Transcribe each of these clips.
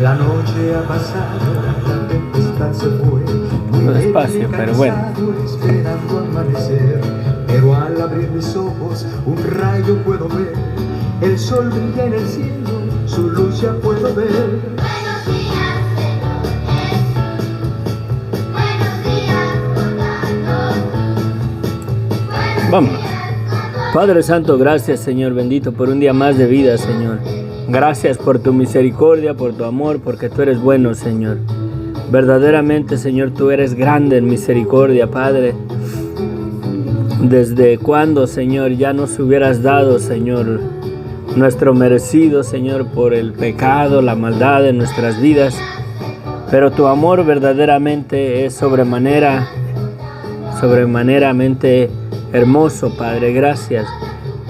La noche ha pasado, la tempestad se fue. Muy despacio, pero bueno. Esperando amanecer, pero al abrir mis ojos un rayo puedo ver. El sol brilla en el cielo, su luz ya puedo ver. Buenos días, Señor Jesús. Buenos días, contanos. Vamos. Padre Santo, gracias, Señor bendito, por un día más de vida, Señor. Gracias por tu misericordia, por tu amor, porque tú eres bueno, Señor. Verdaderamente, Señor, tú eres grande en misericordia, Padre. ¿Desde cuándo, Señor, ya nos hubieras dado, Señor, nuestro merecido, Señor, por el pecado, la maldad en nuestras vidas? Pero tu amor verdaderamente es sobremanera hermoso, Padre. Gracias.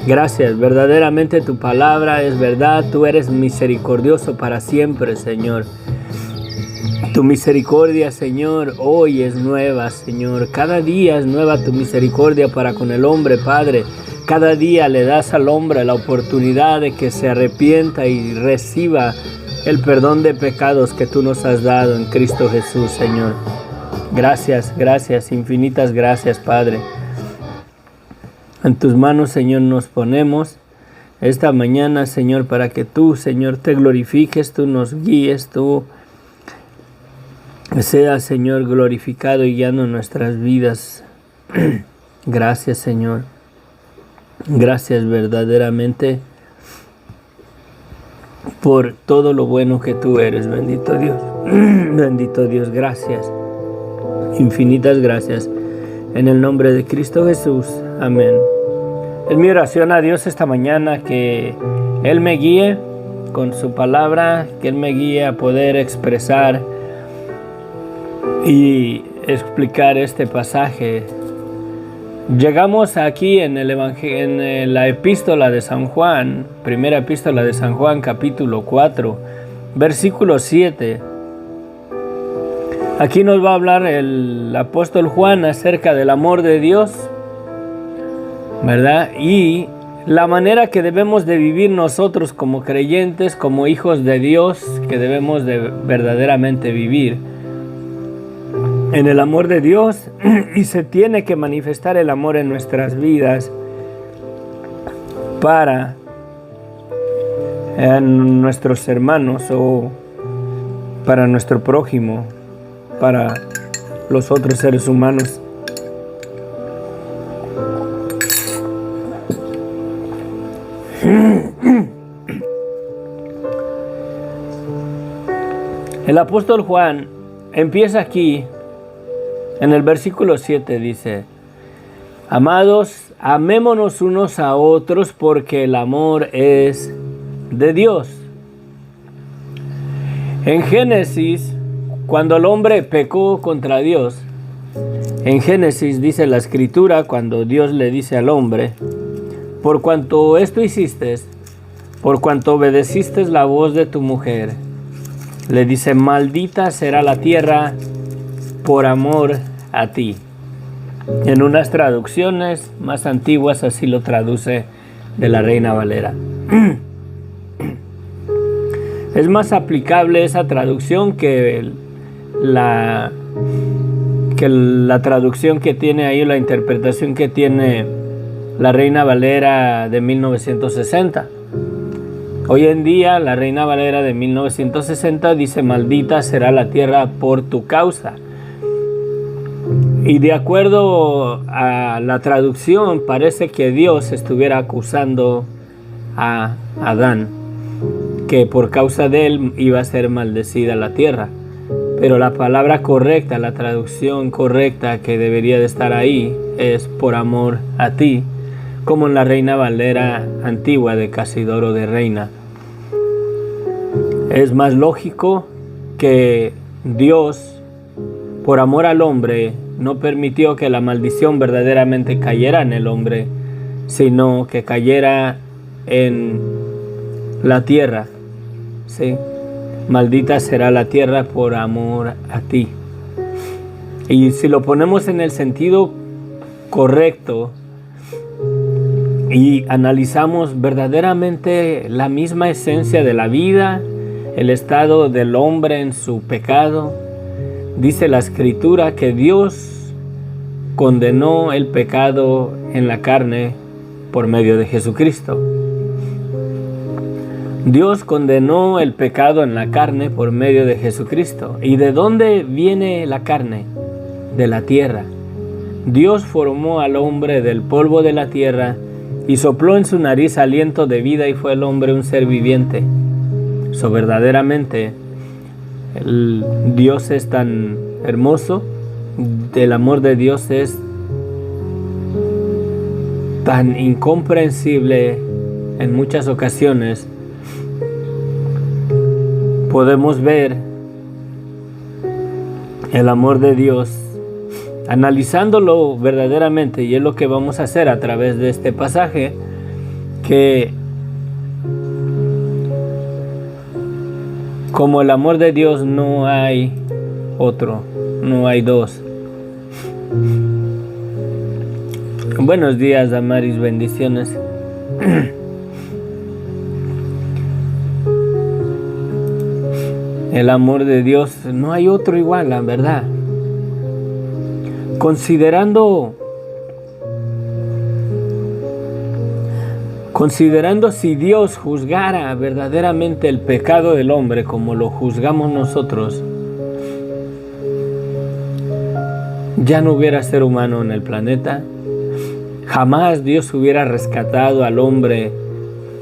Gracias, verdaderamente tu palabra es verdad, tú eres misericordioso para siempre, Señor. Tu misericordia, Señor, hoy es nueva, Señor. Cada día es nueva tu misericordia para con el hombre, Padre. Cada día le das al hombre la oportunidad de que se arrepienta y reciba el perdón de pecados que tú nos has dado en Cristo Jesús, Señor. Gracias, gracias, infinitas gracias, Padre. En tus manos, Señor, nos ponemos esta mañana, Señor, para que tú, Señor, te glorifiques, tú nos guíes, tú seas, Señor, glorificado y guiando nuestras vidas. Gracias, Señor. Gracias verdaderamente por todo lo bueno que tú eres, bendito Dios. Bendito Dios, gracias. Infinitas gracias. En el nombre de Cristo Jesús. Amén. Es mi oración a Dios esta mañana que Él me guíe con su palabra, que Él me guíe a poder expresar y explicar este pasaje. Llegamos aquí en la epístola de San Juan, primera epístola de San Juan, capítulo 4, versículo 7. Aquí nos va a hablar el apóstol Juan acerca del amor de Dios, ¿verdad? Y la manera que debemos de vivir nosotros como creyentes, como hijos de Dios, que debemos de verdaderamente vivir en el amor de Dios. Y se tiene que manifestar el amor en nuestras vidas para nuestros hermanos o para nuestro prójimo, para los otros seres humanos. El apóstol Juan empieza aquí en el versículo 7, dice: amados, amémonos unos a otros porque el amor es de Dios. En Génesis, cuando el hombre pecó contra Dios, en Génesis dice la Escritura, cuando Dios le dice al hombre: por cuanto esto hiciste, por cuanto obedeciste la voz de tu mujer, le dice: maldita será la tierra por amor a ti. En unas traducciones más antiguas así lo traduce de la Reina Valera. Es más aplicable esa traducción que la traducción que tiene ahí, la interpretación que tiene la Reina Valera de 1960. Hoy en día la Reina Valera de 1960 dice: maldita será la tierra por tu causa. Y de acuerdo a la traducción parece que Dios estuviera acusando a Adán, que por causa de él iba a ser maldecida la tierra. Pero la palabra correcta, la traducción correcta que debería de estar ahí es: por amor a ti, como en la Reina Valera antigua de Casidoro de Reina. Es más lógico que Dios, por amor al hombre, no permitió que la maldición verdaderamente cayera en el hombre, sino que cayera en la tierra, ¿sí? Maldita será la tierra por amor a ti. Y si lo ponemos en el sentido correcto y analizamos verdaderamente la misma esencia de la vida, el estado del hombre en su pecado, dice la Escritura que Dios condenó el pecado en la carne por medio de Jesucristo. Dios condenó el pecado en la carne por medio de Jesucristo. ¿Y de dónde viene la carne? De la tierra. Dios formó al hombre del polvo de la tierra y sopló en su nariz aliento de vida y fue el hombre un ser viviente. Verdaderamente, Dios es tan hermoso, el amor de Dios es tan incomprensible en muchas ocasiones. Podemos ver el amor de Dios analizándolo verdaderamente, y es lo que vamos a hacer a través de este pasaje, que como el amor de Dios no hay otro, no hay dos. Buenos días, Damaris, bendiciones. El amor de Dios, no hay otro igual, la verdad. Considerando si Dios juzgara verdaderamente el pecado del hombre como lo juzgamos nosotros, ya no hubiera ser humano en el planeta. Jamás Dios hubiera rescatado al hombre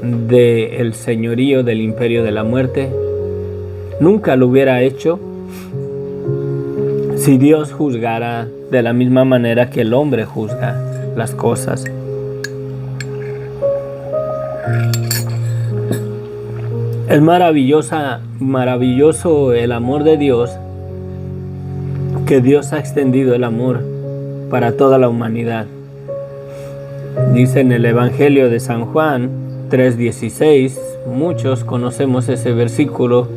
del señorío del imperio de la muerte. Nunca lo hubiera hecho si Dios juzgara de la misma manera que el hombre juzga las cosas. Es maravilloso el amor de Dios, que Dios ha extendido el amor para toda la humanidad. Dice en el Evangelio de San Juan 3:16, muchos conocemos ese versículo,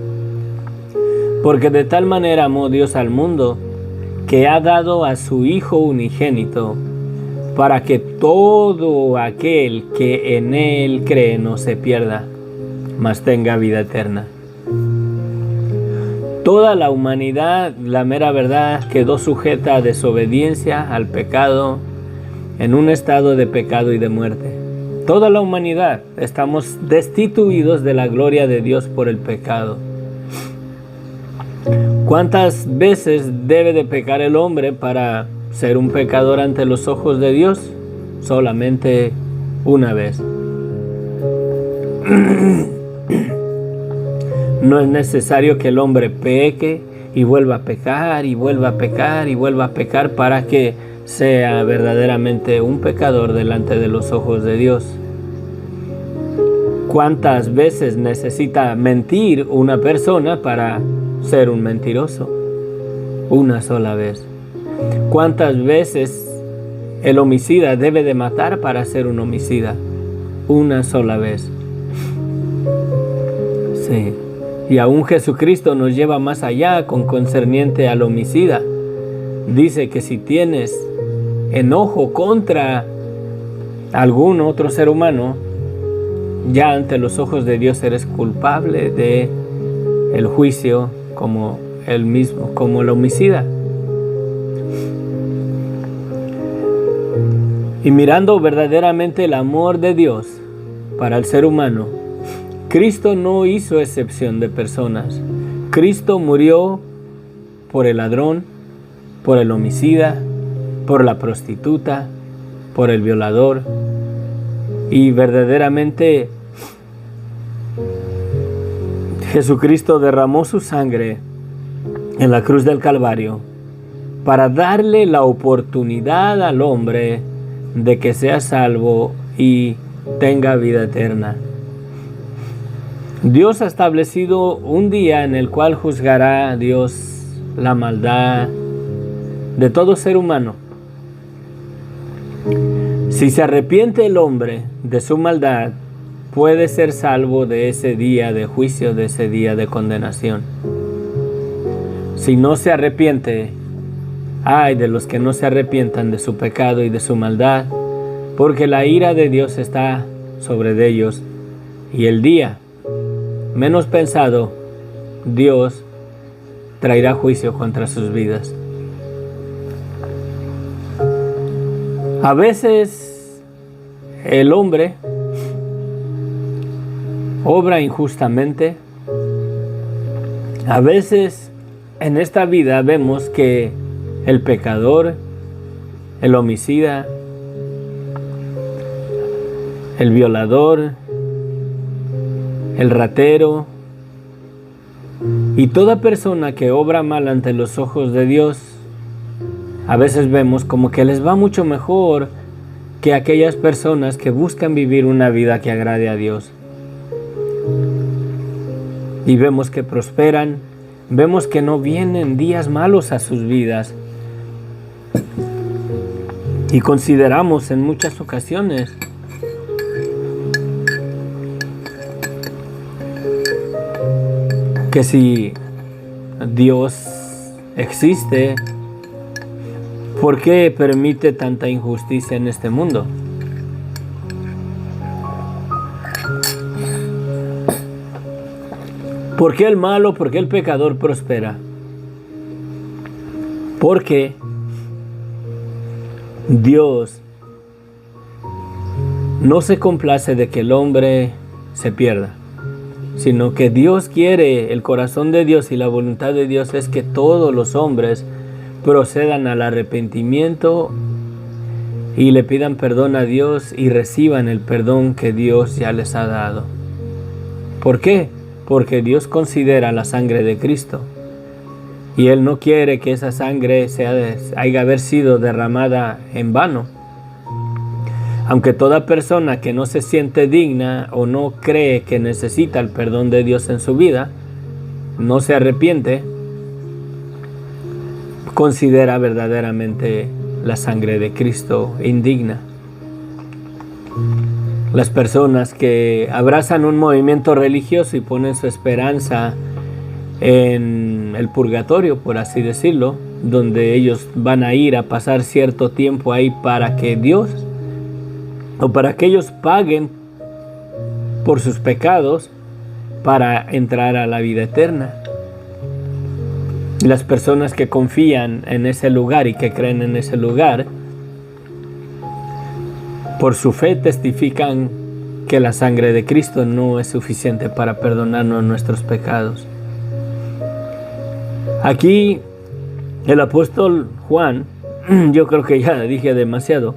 porque de tal manera amó Dios al mundo, que ha dado a su Hijo unigénito, para que todo aquel que en Él cree no se pierda, mas tenga vida eterna. Toda la humanidad, la mera verdad, quedó sujeta a desobediencia, al pecado, en un estado de pecado y de muerte. Toda la humanidad estamos destituidos de la gloria de Dios por el pecado. ¿Cuántas veces debe de pecar el hombre para ser un pecador ante los ojos de Dios? Solamente una vez. No es necesario que el hombre peque y vuelva a pecar y vuelva a pecar y vuelva a pecar para que sea verdaderamente un pecador delante de los ojos de Dios. ¿Cuántas veces necesita mentir una persona para ser un mentiroso? Una sola vez. ¿Cuántas veces el homicida debe de matar para ser un homicida? Una sola vez. Sí. Y aún Jesucristo nos lleva más allá con concerniente al homicida. Dice que si tienes enojo contra algún otro ser humano, ya ante los ojos de Dios eres culpable de el juicio como él mismo, como el homicida. Y mirando verdaderamente el amor de Dios para el ser humano, Cristo no hizo excepción de personas. Cristo murió por el ladrón, por el homicida, por la prostituta, por el violador. Y verdaderamente Jesucristo derramó su sangre en la cruz del Calvario para darle la oportunidad al hombre de que sea salvo y tenga vida eterna. Dios ha establecido un día en el cual juzgará a Dios la maldad de todo ser humano. Si se arrepiente el hombre de su maldad, puede ser salvo de ese día de juicio, de ese día de condenación. Si no se arrepiente, ay de los que no se arrepientan de su pecado y de su maldad, porque la ira de Dios está sobre ellos, y el día menos pensado Dios traerá juicio contra sus vidas. A veces el hombre obra injustamente. A veces en esta vida vemos que el pecador, el homicida, el violador, el ratero y toda persona que obra mal ante los ojos de Dios, a veces vemos como que les va mucho mejor que aquellas personas que buscan vivir una vida que agrade a Dios. Y vemos que prosperan, vemos que no vienen días malos a sus vidas. Y consideramos en muchas ocasiones que si Dios existe, ¿por qué permite tanta injusticia en este mundo? ¿Por qué el malo, por qué el pecador prospera? Porque Dios no se complace de que el hombre se pierda, sino que Dios quiere, el corazón de Dios y la voluntad de Dios es que todos los hombres procedan al arrepentimiento y le pidan perdón a Dios y reciban el perdón que Dios ya les ha dado. ¿Por qué? Porque Dios considera la sangre de Cristo y Él no quiere que esa sangre haya haber sido derramada en vano. Aunque toda persona que no se siente digna o no cree que necesita el perdón de Dios en su vida, no se arrepiente, considera verdaderamente la sangre de Cristo indigna. Las personas que abrazan un movimiento religioso y ponen su esperanza en el purgatorio, por así decirlo, donde ellos van a ir a pasar cierto tiempo ahí para que Dios o para que ellos paguen por sus pecados para entrar a la vida eterna. Y las personas que confían en ese lugar y que creen en ese lugar, por su fe testifican que la sangre de Cristo no es suficiente para perdonarnos nuestros pecados. Aquí el apóstol Juan, yo creo que ya dije demasiado.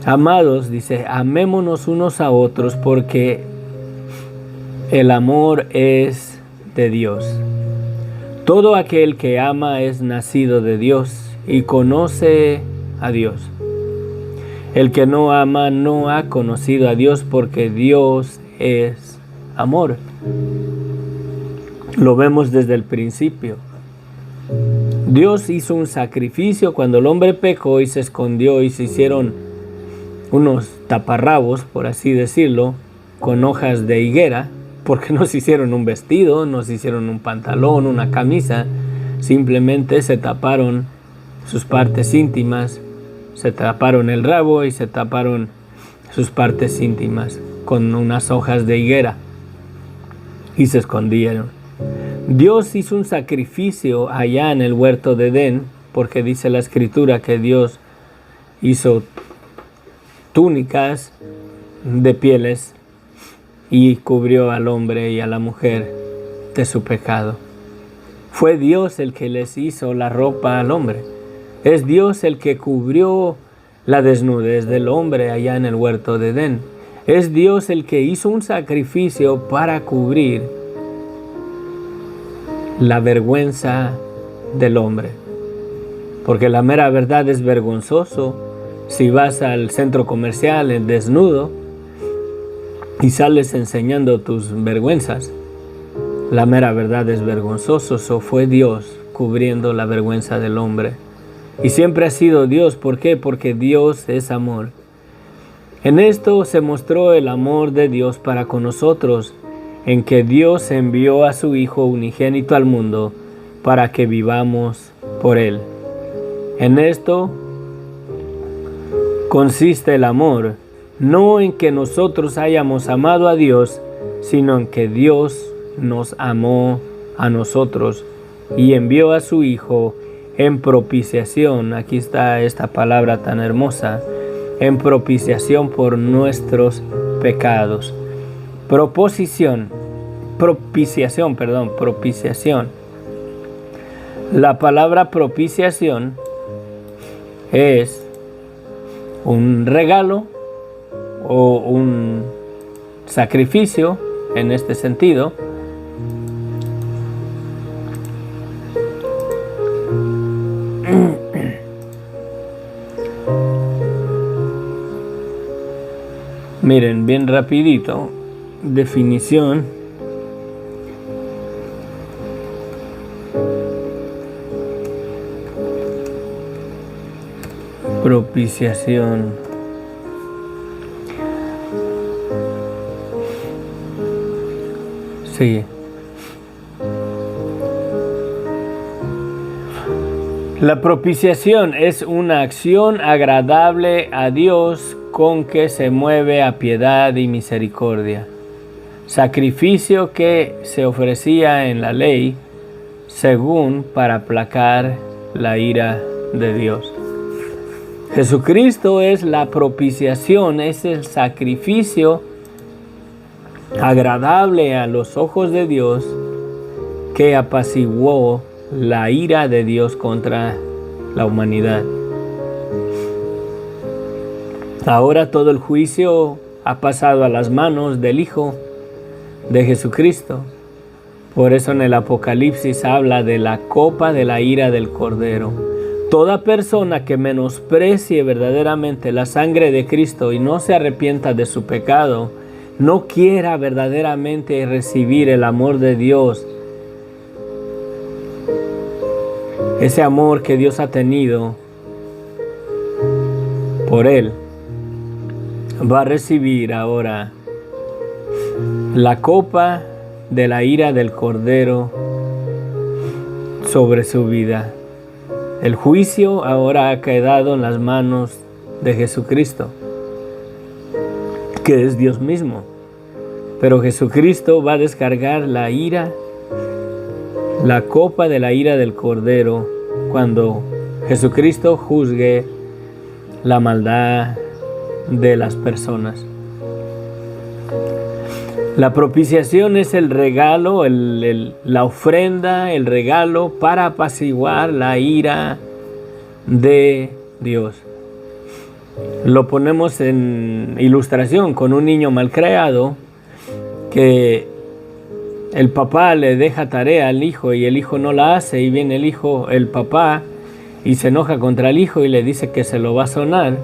Amados, dice, amémonos unos a otros porque el amor es de Dios. Todo aquel que ama es nacido de Dios y conoce a Dios. El que no ama no ha conocido a Dios porque Dios es amor. Lo vemos desde el principio. Dios hizo un sacrificio cuando el hombre pecó y se escondió y se hicieron unos taparrabos, por así decirlo, con hojas de higuera, porque no se hicieron un vestido, no se hicieron un pantalón, una camisa, simplemente se taparon sus partes íntimas, se taparon el rabo y se taparon sus partes íntimas con unas hojas de higuera y se escondieron. Dios hizo un sacrificio allá en el huerto de Edén, porque dice la escritura que Dios hizo túnicas de pieles y cubrió al hombre y a la mujer de su pecado. Fue Dios el que les hizo la ropa al hombre. Es Dios el que cubrió la desnudez del hombre allá en el huerto de Edén. Es Dios el que hizo un sacrificio para cubrir la vergüenza del hombre. Porque la mera verdad es vergonzoso si vas al centro comercial desnudo y sales enseñando tus vergüenzas. La mera verdad es vergonzoso. Eso fue Dios cubriendo la vergüenza del hombre. Y siempre ha sido Dios. ¿Por qué? Porque Dios es amor. En esto se mostró el amor de Dios para con nosotros, en que Dios envió a su Hijo unigénito al mundo para que vivamos por Él. En esto consiste el amor, no en que nosotros hayamos amado a Dios, sino en que Dios nos amó a nosotros y envió a su Hijo en propiciación. Aquí está esta palabra tan hermosa, en propiciación por nuestros pecados. Propiciación. La palabra propiciación es un regalo o un sacrificio en este sentido. Miren, bien rapidito, definición. Propiciación. Sí. La propiciación es una acción agradable a Dios con que se mueve a piedad y misericordia. Sacrificio que se ofrecía en la ley según para aplacar la ira de Dios. Jesucristo es la propiciación, es el sacrificio agradable a los ojos de Dios que apaciguó la ira de Dios contra la humanidad. Ahora todo el juicio ha pasado a las manos del Hijo de Jesucristo. Por eso en el Apocalipsis habla de la copa de la ira del Cordero. Toda persona que menosprecie verdaderamente la sangre de Cristo y no se arrepienta de su pecado, no quiera verdaderamente recibir el amor de Dios, ese amor que Dios ha tenido por él, va a recibir ahora la copa de la ira del Cordero sobre su vida. El juicio ahora ha quedado en las manos de Jesucristo, que es Dios mismo. Pero Jesucristo va a descargar la ira, la copa de la ira del Cordero, cuando Jesucristo juzgue la maldad de las personas. La propiciación es el regalo, la ofrenda, el regalo para apaciguar la ira de Dios. Lo ponemos en ilustración con un niño malcriado que el papá le deja tarea al hijo y el hijo no la hace, y viene el papá y se enoja contra el hijo y le dice que se lo va a sonar.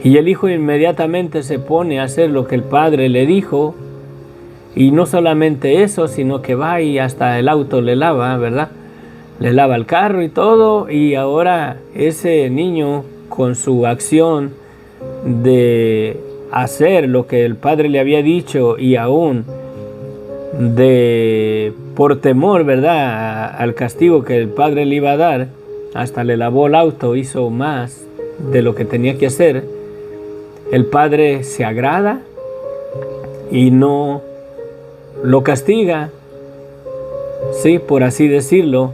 Y el hijo inmediatamente se pone a hacer lo que el padre le dijo, y no solamente eso, sino que va y hasta el auto le lava, ¿verdad? Le lava el carro y todo, y ahora ese niño, con su acción de hacer lo que el padre le había dicho y aún por temor, ¿verdad?, al castigo que el padre le iba a dar, hasta le lavó el auto, hizo más de lo que tenía que hacer. El padre se agrada y no lo castiga, sí, por así decirlo,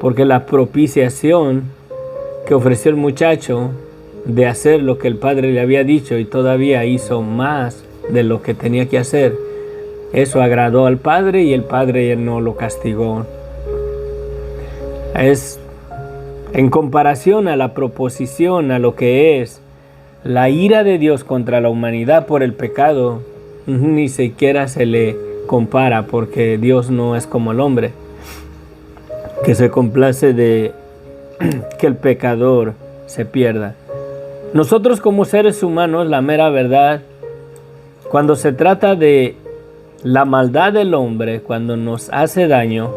porque la propiciación que ofreció el muchacho de hacer lo que el padre le había dicho y todavía hizo más de lo que tenía que hacer, eso agradó al padre y el padre no lo castigó. Es en comparación a la proposición, a lo que es la ira de Dios contra la humanidad por el pecado, ni siquiera se le compara, porque Dios no es como el hombre, que se complace de que el pecador se pierda. Nosotros como seres humanos, la mera verdad, cuando se trata de la maldad del hombre, cuando nos hace daño,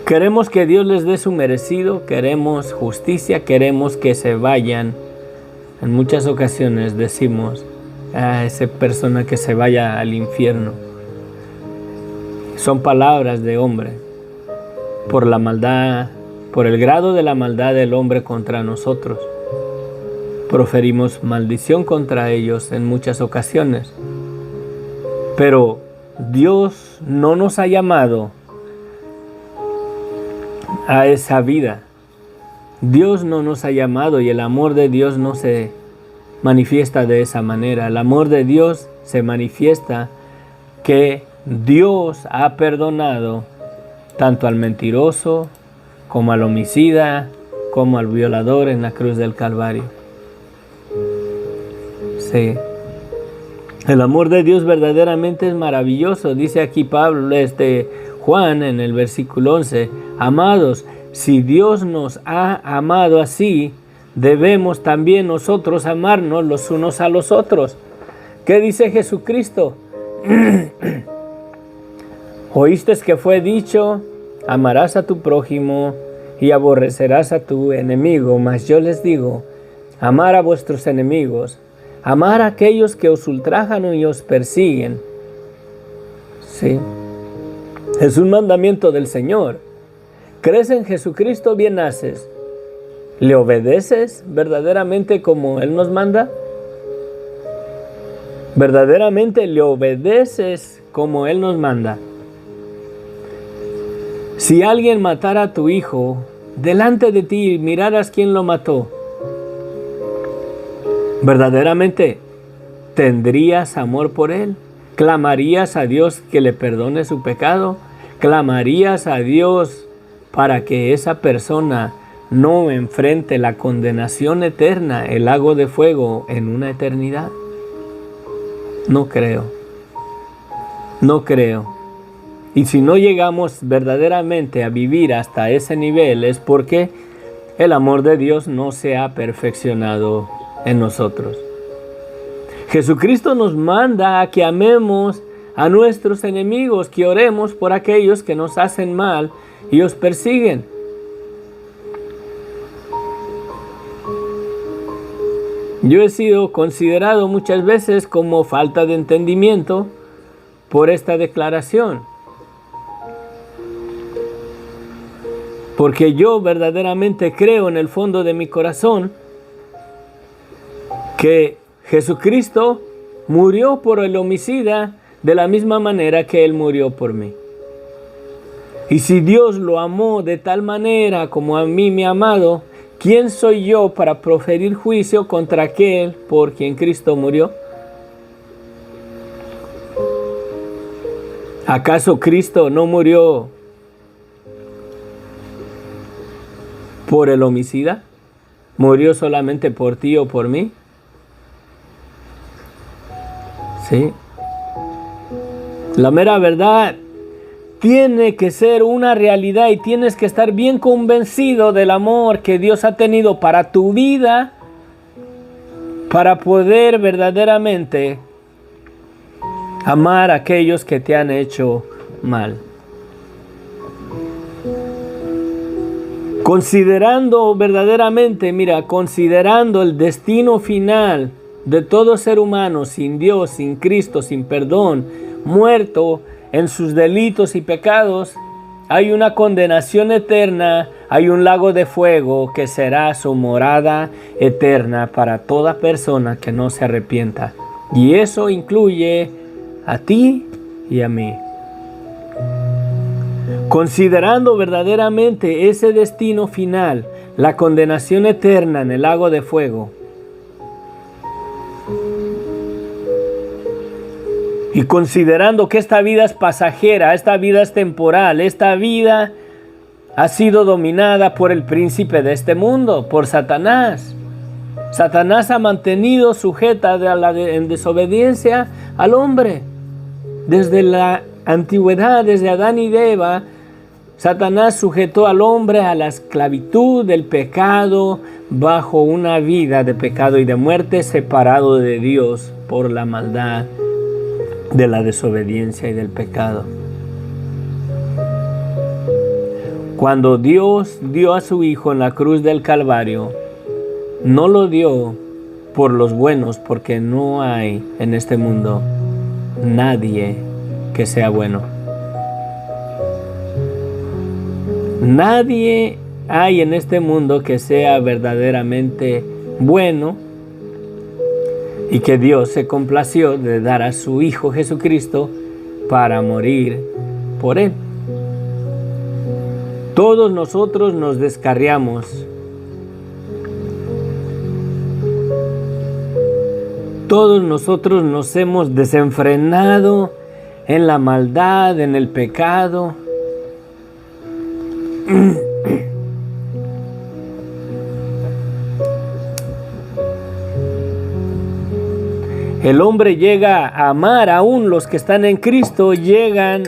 queremos que Dios les dé su merecido, queremos justicia, queremos que se vayan. En muchas ocasiones decimos, esa persona que se vaya al infierno. Son palabras de hombre, por la maldad, por el grado de la maldad del hombre contra nosotros. Proferimos maldición contra ellos en muchas ocasiones. Pero Dios no nos ha llamado a esa vida. Dios no nos ha llamado, y el amor de Dios no se manifiesta de esa manera. El amor de Dios se manifiesta que Dios ha perdonado tanto al mentiroso como al homicida, como al violador en la cruz del Calvario. Sí. El amor de Dios verdaderamente es maravilloso. Dice aquí Juan en el versículo 11, amados, si Dios nos ha amado así, debemos también nosotros amarnos los unos a los otros. ¿Qué dice Jesucristo? Oíste que fue dicho, amarás a tu prójimo y aborrecerás a tu enemigo, mas yo les digo, amar a vuestros enemigos, amar a aquellos que os ultrajan y os persiguen. Sí. Es un mandamiento del Señor. ¿Crees en Jesucristo? Bien haces. ¿Le obedeces verdaderamente como Él nos manda? ¿Verdaderamente le obedeces como Él nos manda? Si alguien matara a tu hijo delante de ti y miraras quién lo mató, ¿verdaderamente tendrías amor por él? ¿Clamarías a Dios que le perdone su pecado? ¿Clamarías a Dios para que esa persona no enfrente la condenación eterna, el lago de fuego en una eternidad? No creo. No creo. Y si no llegamos verdaderamente a vivir hasta ese nivel es porque el amor de Dios no se ha perfeccionado en nosotros. Jesucristo nos manda a que amemos a nuestros enemigos, que oremos por aquellos que nos hacen mal y os persiguen. Yo he sido considerado muchas veces como falta de entendimiento por esta declaración. Porque yo verdaderamente creo en el fondo de mi corazón que Jesucristo murió por el homicida de la misma manera que Él murió por mí. Y si Dios lo amó de tal manera como a mí me ha amado, ¿quién soy yo para proferir juicio contra aquel por quien Cristo murió? ¿Acaso Cristo no murió por el homicida? ¿Murió solamente por ti o por mí? Sí. La mera verdad tiene que ser una realidad y tienes que estar bien convencido del amor que Dios ha tenido para tu vida para poder verdaderamente amar a aquellos que te han hecho mal. Considerando verdaderamente, considerando el destino final de todo ser humano sin Dios, sin Cristo, sin perdón, muerto en sus delitos y pecados, hay una condenación eterna, hay un lago de fuego que será su morada eterna para toda persona que no se arrepienta. Y eso incluye a ti y a mí. Considerando verdaderamente ese destino final, la condenación eterna en el lago de fuego, y considerando que esta vida es pasajera, esta vida es temporal, esta vida ha sido dominada por el príncipe de este mundo, por Satanás. Satanás ha mantenido sujeta en desobediencia al hombre. Desde la antigüedad, desde Adán y Eva, Satanás sujetó al hombre a la esclavitud del pecado, bajo una vida de pecado y de muerte, separado de Dios por la maldad de la desobediencia y del pecado. Cuando Dios dio a su Hijo en la cruz del Calvario, no lo dio por los buenos, porque no hay en este mundo nadie que sea bueno. Nadie hay en este mundo que sea verdaderamente bueno. y que Dios se complació de dar a su Hijo Jesucristo para morir por él. Todos nosotros nos descarriamos. Todos nosotros nos hemos desenfrenado en la maldad, en el pecado. El hombre llega a amar, aún los que están en Cristo llegan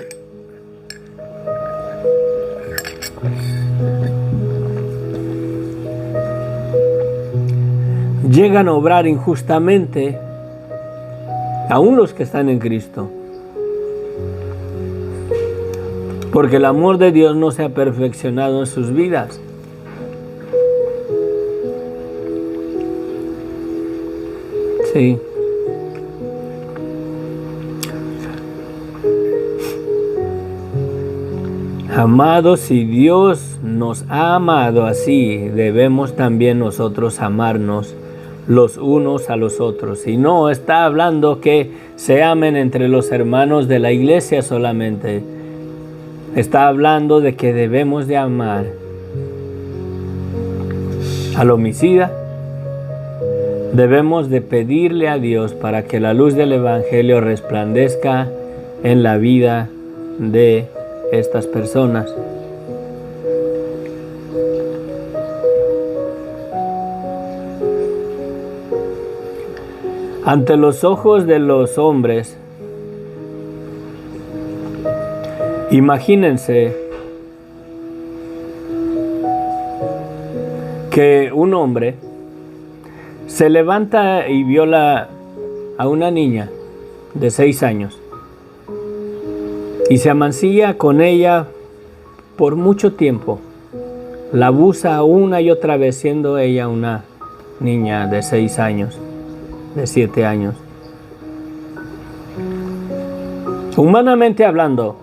a obrar injustamente, aún los que están en Cristo. Porque el amor de Dios no se ha perfeccionado en sus vidas. Sí. Amados, si Dios nos ha amado así, debemos también nosotros amarnos los unos a los otros. Y no está hablando que se amen entre los hermanos de la iglesia solamente. Está hablando de que debemos de amar al homicida. Debemos de pedirle a Dios para que la luz del Evangelio resplandezca en la vida de estas personas. Ante los ojos de los hombres, imagínense que un hombre se levanta y viola a una niña de 6 años y se amancilla con ella por mucho tiempo. La abusa una y otra vez, siendo ella una niña de 6 años, de 7 años. Humanamente hablando,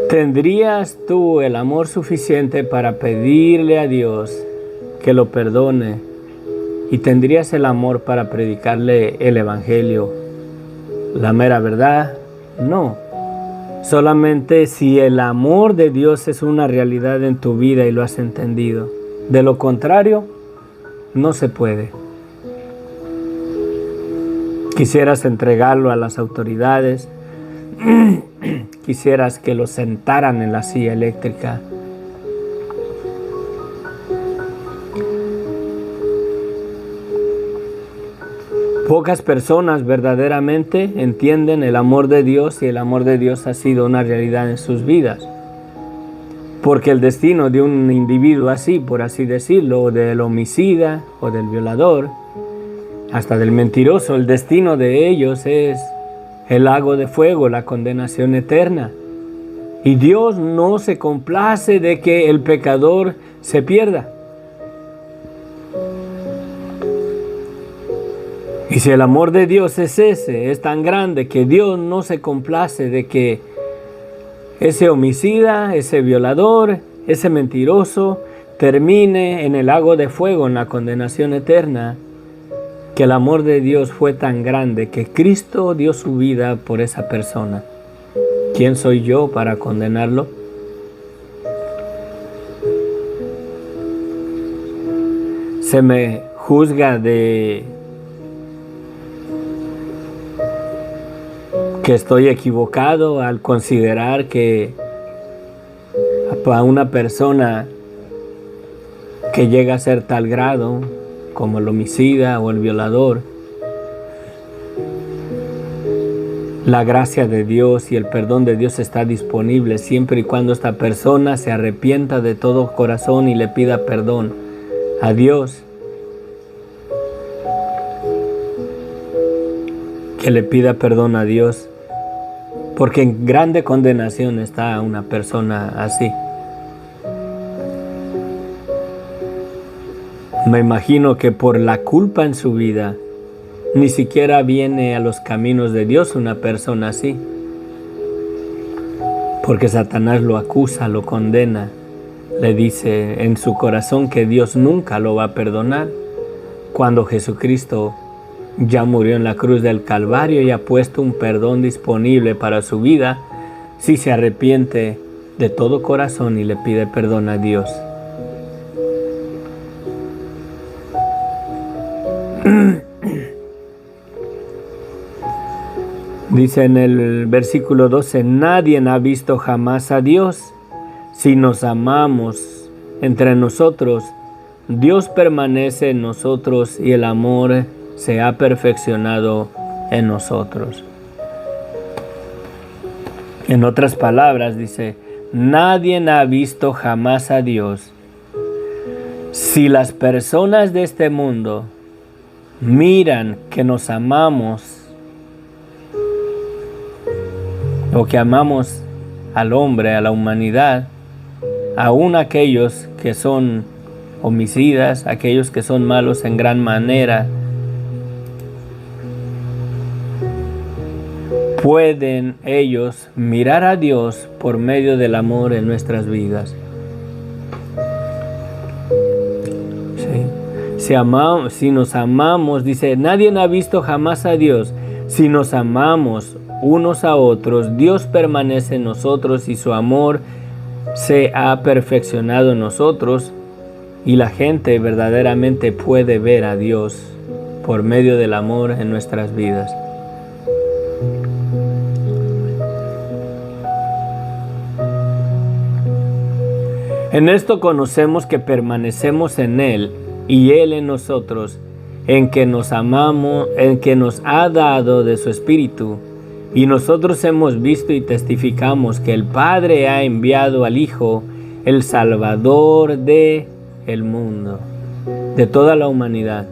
¿tendrías tú el amor suficiente para pedirle a Dios que lo perdone? ¿Y tendrías el amor para predicarle el Evangelio, la mera verdad? No. Solamente si el amor de Dios es una realidad en tu vida y lo has entendido. De lo contrario, no se puede. Quisieras entregarlo a las autoridades, quisieras que lo sentaran en la silla eléctrica. Pocas personas verdaderamente entienden el amor de Dios y el amor de Dios ha sido una realidad en sus vidas. Porque el destino de un individuo así, por así decirlo, o del homicida o del violador, hasta del mentiroso, el destino de ellos es el lago de fuego, la condenación eterna. Y Dios no se complace de que el pecador se pierda. Y si el amor de Dios es ese, es tan grande que Dios no se complace de que ese homicida, ese violador, ese mentiroso termine en el lago de fuego, en la condenación eterna, que el amor de Dios fue tan grande que Cristo dio su vida por esa persona. ¿Quién soy yo para condenarlo? Se me juzga de que estoy equivocado al considerar que a una persona que llega a ser tal grado como el homicida o el violador, la gracia de Dios y el perdón de Dios está disponible siempre y cuando esta persona se arrepienta de todo corazón y le pida perdón a Dios. Que le pida perdón a Dios, porque en grande condenación está una persona así. Me imagino que por la culpa en su vida, ni siquiera viene a los caminos de Dios una persona así. Porque Satanás lo acusa, lo condena, le dice en su corazón que Dios nunca lo va a perdonar, cuando Jesucristo ya murió en la cruz del Calvario y ha puesto un perdón disponible para su vida si se arrepiente de todo corazón y le pide perdón a Dios. Dice en el versículo 12, nadie ha visto jamás a Dios. Si nos amamos entre nosotros, Dios permanece en nosotros y el amor se ha perfeccionado en nosotros. En otras palabras dice, nadie ha visto jamás a Dios. Si las personas de este mundo miran que nos amamos o que amamos al hombre, a la humanidad, aún aquellos que son homicidas, aquellos que son malos en gran manera, pueden ellos mirar a Dios por medio del amor en nuestras vidas. Sí. Si nos amamos, dice, nadie ha visto jamás a Dios. Si nos amamos unos a otros, Dios permanece en nosotros y su amor se ha perfeccionado en nosotros, y la gente verdaderamente puede ver a Dios por medio del amor en nuestras vidas. En esto conocemos que permanecemos en Él y Él en nosotros, en que nos amamos, en que nos ha dado de su Espíritu. Y nosotros hemos visto y testificamos que el Padre ha enviado al Hijo, el Salvador del mundo, de toda la humanidad.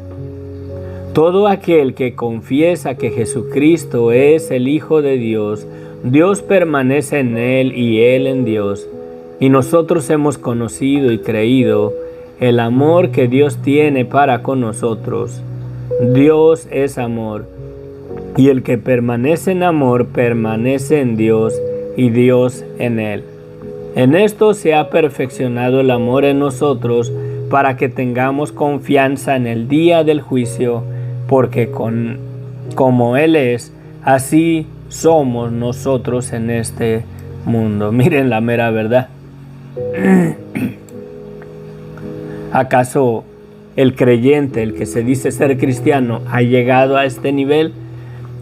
Todo aquel que confiesa que Jesucristo es el Hijo de Dios, Dios permanece en Él y Él en Dios. Y nosotros hemos conocido y creído el amor que Dios tiene para con nosotros. Dios es amor, y el que permanece en amor permanece en Dios y Dios en él. En esto se ha perfeccionado el amor en nosotros para que tengamos confianza en el día del juicio, porque como Él es, así somos nosotros en este mundo. Miren la mera verdad. ¿Acaso el creyente, el que se dice ser cristiano, ha llegado a este nivel?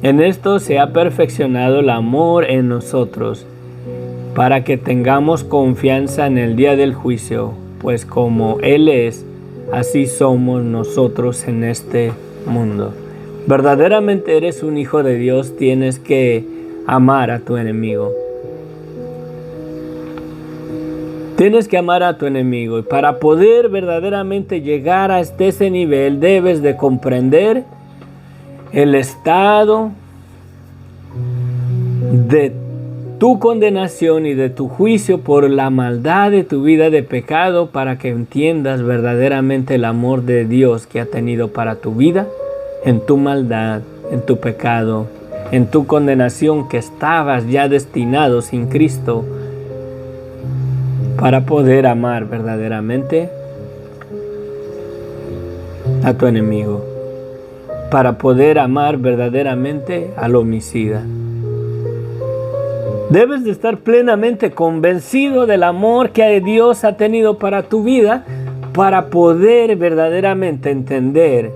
En esto se ha perfeccionado el amor en nosotros, para que tengamos confianza en el día del juicio, pues como Él es, así somos nosotros en este mundo. Verdaderamente eres un hijo de Dios, tienes que amar a tu enemigo. Tienes que amar a tu enemigo, y para poder verdaderamente llegar a ese nivel debes de comprender el estado de tu condenación y de tu juicio por la maldad de tu vida de pecado, para que entiendas verdaderamente el amor de Dios que ha tenido para tu vida, en tu maldad, en tu pecado, en tu condenación, que estabas ya destinado sin Cristo, para poder amar verdaderamente a tu enemigo, para poder amar verdaderamente al homicida. Debes de estar plenamente convencido del amor que Dios ha tenido para tu vida, para poder verdaderamente entender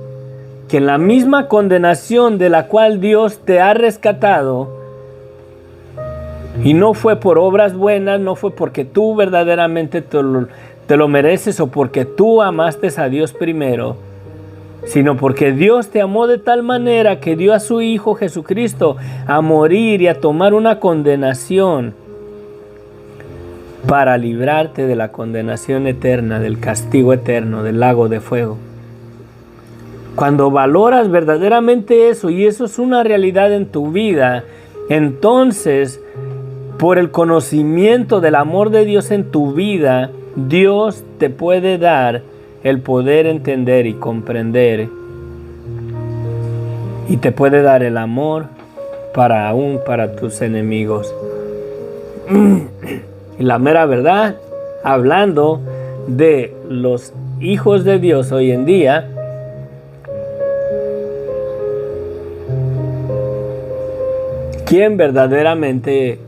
que en la misma condenación de la cual Dios te ha rescatado, y no fue por obras buenas, no fue porque tú verdaderamente te lo mereces o porque tú amaste a Dios primero, sino porque Dios te amó de tal manera que dio a su Hijo Jesucristo a morir y a tomar una condenación para librarte de la condenación eterna, del castigo eterno, del lago de fuego. Cuando valoras verdaderamente eso, y eso es una realidad en tu vida, entonces, por el conocimiento del amor de Dios en tu vida, Dios te puede dar el poder entender y comprender, y te puede dar el amor para tus enemigos. Y la mera verdad, hablando de los hijos de Dios hoy en día, ¿Quién verdaderamente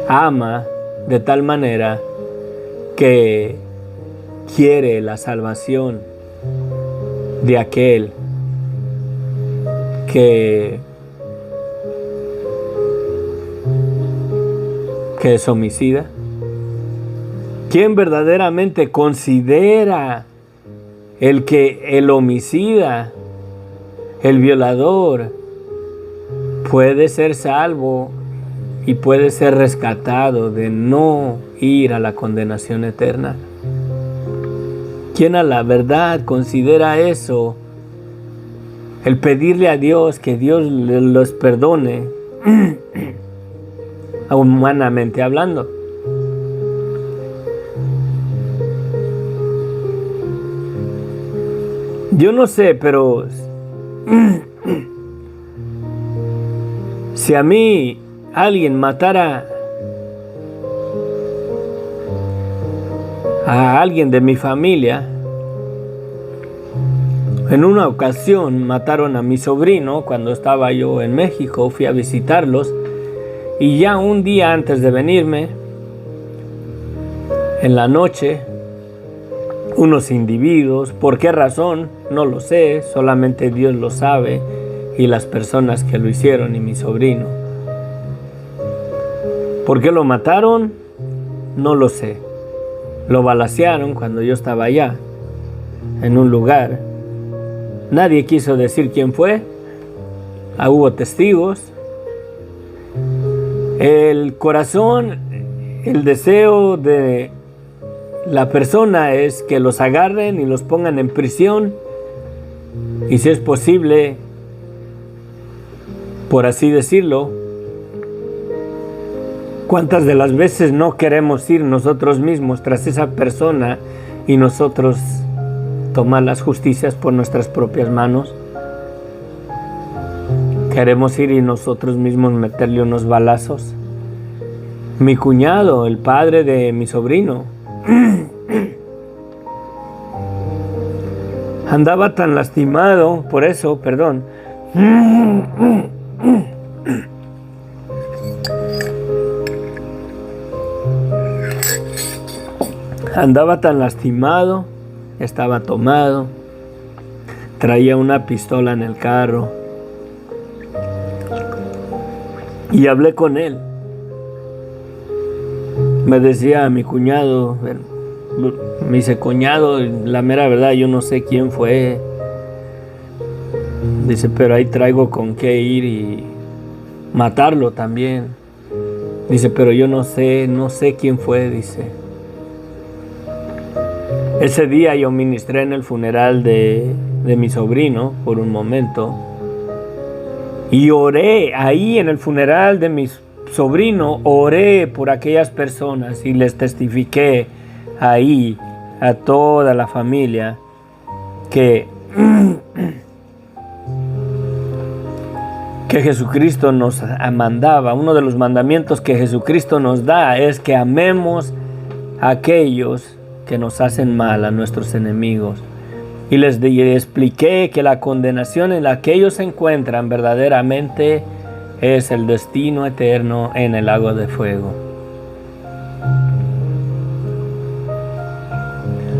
ama de tal manera que quiere la salvación de aquel que es homicida? ¿Quién verdaderamente considera que el homicida, el violador, puede ser salvo y puede ser rescatado de no ir a la condenación eterna? ¿Quién a la verdad considera eso? El pedirle a Dios que Dios los perdone, humanamente hablando. Yo no sé, pero si a mí alguien matara a alguien de mi familia, en una ocasión mataron a mi sobrino cuando estaba yo en México, fui a visitarlos y ya un día antes de venirme, en la noche, unos individuos, ¿por qué razón? No lo sé, solamente Dios lo sabe y las personas que lo hicieron y mi sobrino. ¿Por qué lo mataron? No lo sé. Lo balacearon cuando yo estaba allá, en un lugar. Nadie quiso decir quién fue. Hubo testigos. El corazón, el deseo de la persona es que los agarren y los pongan en prisión. Y si es posible, por así decirlo, ¿cuántas de las veces no queremos ir nosotros mismos tras esa persona y nosotros tomar las justicias por nuestras propias manos? Queremos ir y nosotros mismos meterle unos balazos. Mi cuñado, el padre de mi sobrino, andaba tan lastimado, por eso, perdón. Andaba tan lastimado, estaba tomado, traía una pistola en el carro y hablé con él. Me decía mi cuñado, me dice, cuñado, la mera verdad yo no sé quién fue. Dice, pero ahí traigo con qué ir y matarlo también. Dice, pero yo no sé quién fue, dice. Ese día yo ministré en el funeral de mi sobrino por un momento y oré ahí en el funeral de mi sobrino, oré por aquellas personas y les testifiqué ahí a toda la familia que Jesucristo nos mandaba. Uno de los mandamientos que Jesucristo nos da es que amemos a aquellos que nos hacen mal, a nuestros enemigos. Y les expliqué que la condenación en la que ellos se encuentran verdaderamente es el destino eterno en el lago de fuego.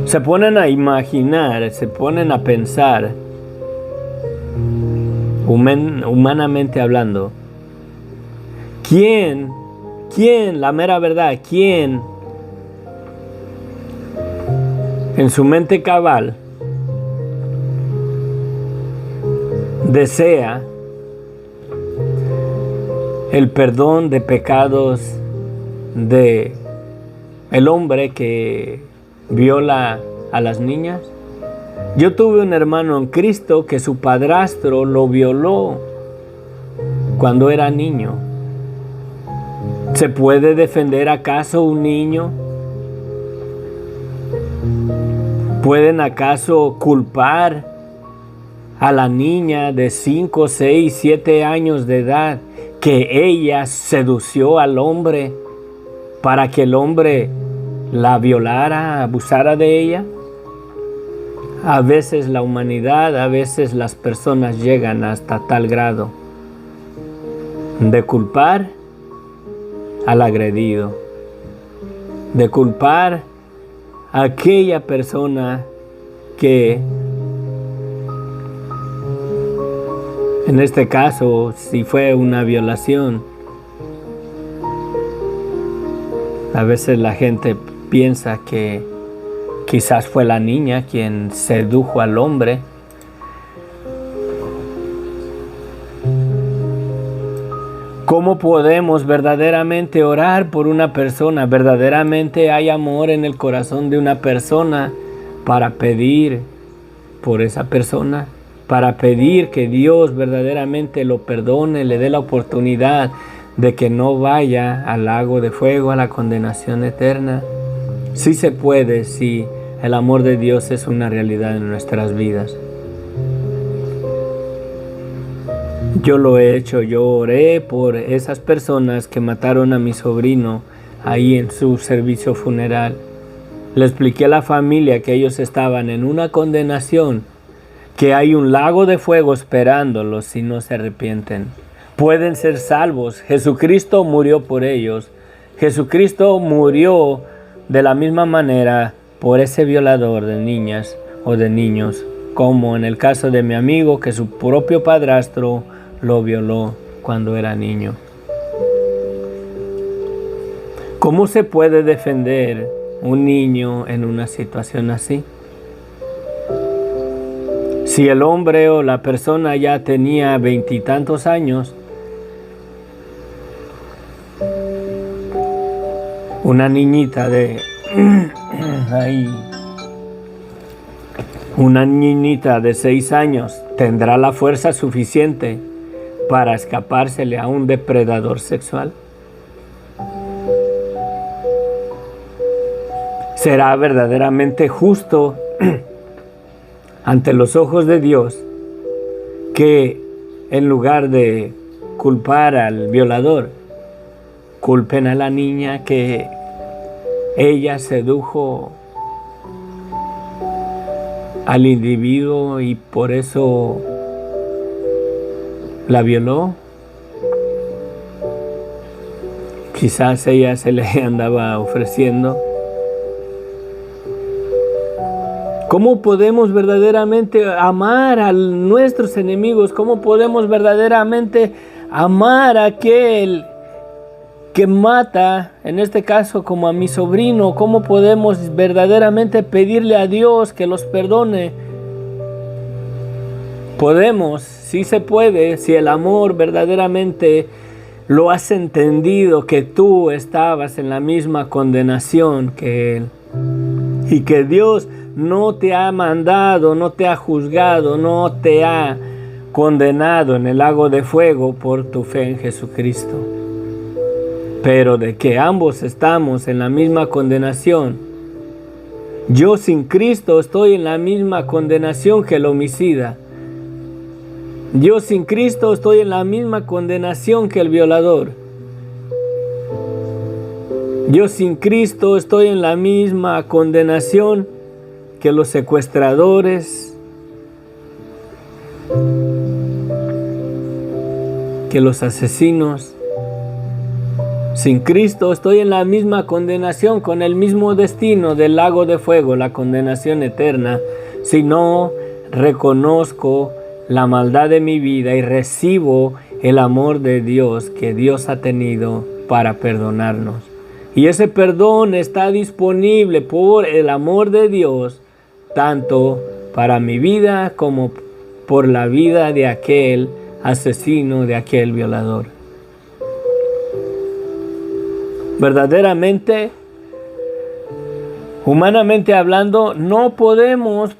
Se ponen a imaginar, se ponen a pensar, humanamente hablando, ¿quién, la mera verdad, quién en su mente cabal desea el perdón de pecados de el hombre que viola a las niñas? Yo tuve un hermano en Cristo que su padrastro lo violó cuando era niño. ¿Se puede defender acaso un niño? ¿Pueden acaso culpar a la niña de 5, 6, 7 años de edad que ella sedució al hombre para que el hombre la violara, abusara de ella? A veces la humanidad, a veces las personas llegan hasta tal grado de culpar al agredido, de culpar a aquella persona que, en este caso, si fue una violación, a veces la gente piensa que quizás fue la niña quien sedujo al hombre. ¿Cómo podemos verdaderamente orar por una persona? Verdaderamente hay amor en el corazón de una persona para pedir por esa persona, para pedir que Dios verdaderamente lo perdone, le dé la oportunidad de que no vaya al lago de fuego, a la condenación eterna. Sí se puede, si el amor de Dios es una realidad en nuestras vidas. Yo lo he hecho, yo oré por esas personas que mataron a mi sobrino ahí en su servicio funeral. Le expliqué a la familia que ellos estaban en una condenación, que hay un lago de fuego esperándolos si no se arrepienten. Pueden ser salvos. Jesucristo murió por ellos. Jesucristo murió de la misma manera por ese violador de niñas o de niños, como en el caso de mi amigo, que su propio padrastro lo violó cuando era niño. ¿Cómo se puede defender un niño en una situación así? Si el hombre o la persona ya tenía 20 y tantos años, una niñita de una niñita de 6 años tendrá la fuerza suficiente para escapársele a un depredador sexual. ¿Será verdaderamente justo ante los ojos de Dios que en lugar de culpar al violador, culpen a la niña que ella sedujo al individuo y por eso la violó? Quizás ella se le andaba ofreciendo. ¿Cómo podemos verdaderamente amar a nuestros enemigos? ¿Cómo podemos verdaderamente amar a aquel que mata, en este caso como a mi sobrino? ¿Cómo podemos verdaderamente pedirle a Dios que los perdone? Podemos, sí se puede, si el amor verdaderamente lo has entendido, que tú estabas en la misma condenación que él y que Dios no te ha mandado, no te ha juzgado, no te ha condenado en el lago de fuego por tu fe en Jesucristo. Pero de que ambos estamos en la misma condenación. Yo sin Cristo estoy en la misma condenación que el homicida. Yo sin Cristo estoy en la misma condenación que el violador. Yo sin Cristo estoy en la misma condenación que los secuestradores, que los asesinos. Sin Cristo estoy en la misma condenación, con el mismo destino del lago de fuego, la condenación eterna, si no reconozco la maldad de mi vida y recibo el amor de Dios que Dios ha tenido para perdonarnos. Y ese perdón está disponible por el amor de Dios, tanto para mi vida como por la vida de aquel asesino, de aquel violador. Verdaderamente, humanamente hablando, no podemos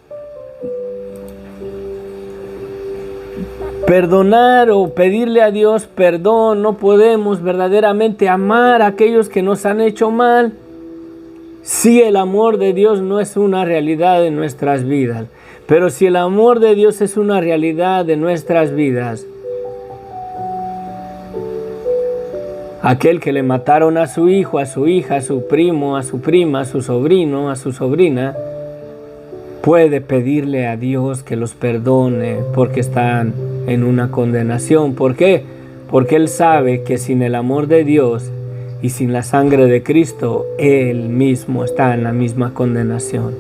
perdonar o pedirle a Dios perdón, no podemos verdaderamente amar a aquellos que nos han hecho mal si el amor de Dios no es una realidad en nuestras vidas. Pero si el amor de Dios es una realidad en nuestras vidas, aquel que le mataron a su hijo, a su hija, a su primo, a su prima, a su sobrino, a su sobrina, puede pedirle a Dios que los perdone porque están en una condenación. ¿Por qué? porque Él sabe que sin el amor de Dios y sin la sangre de Cristo, Él mismo está en la misma condenación.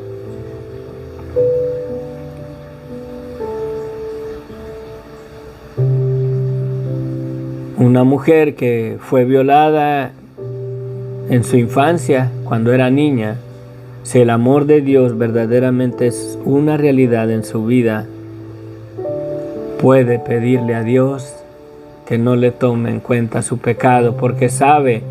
Una mujer que fue violada en su infancia, cuando era niña, si el amor de Dios verdaderamente es una realidad en su vida, puede pedirle a Dios que no le tome en cuenta su pecado, porque sabe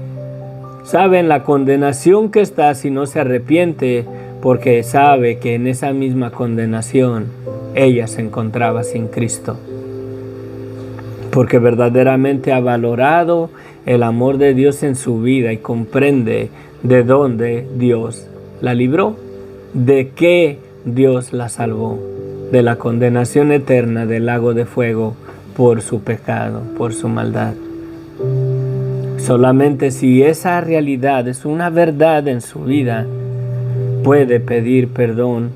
en la condenación que está si no se arrepiente, porque sabe que en esa misma condenación ella se encontraba sin Cristo. Porque verdaderamente ha valorado el amor de Dios en su vida y comprende de dónde Dios la libró, de qué Dios la salvó, de la condenación eterna del lago de fuego por su pecado, por su maldad. Solamente si esa realidad es una verdad en su vida, puede pedir perdón,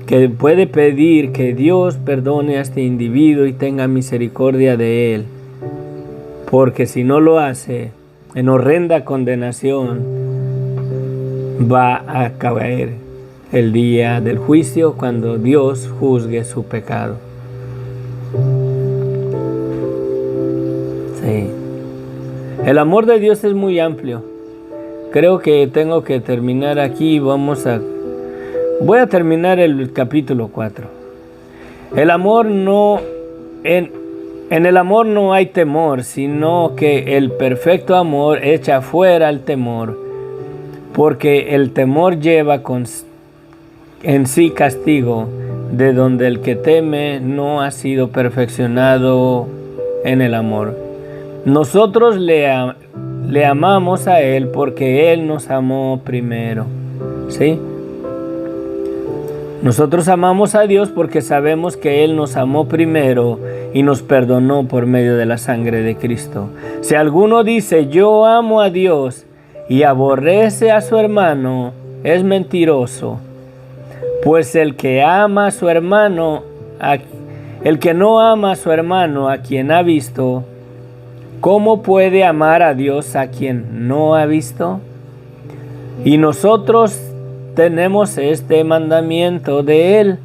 que puede pedir que Dios perdone a este individuo y tenga misericordia de él. Porque si no lo hace, en horrenda condenación va a caer el día del juicio cuando Dios juzgue su pecado. Sí. El amor de Dios es muy amplio. Creo que tengo que terminar aquí. Voy a terminar el capítulo 4. El amor en el amor no hay temor, sino que el perfecto amor echa fuera el temor, porque el temor lleva en sí castigo, de donde el que teme no ha sido perfeccionado en el amor. Nosotros le amamos a Él porque Él nos amó primero, ¿sí? Nosotros amamos a Dios porque sabemos que Él nos amó primero y nos perdonó por medio de la sangre de Cristo. Si alguno dice, yo amo a Dios y aborrece a su hermano, es mentiroso. Pues el que ama a su hermano, el que no ama a su hermano a quien ha visto, ¿cómo puede amar a Dios a quien no ha visto? Y nosotros tenemos este mandamiento de Él: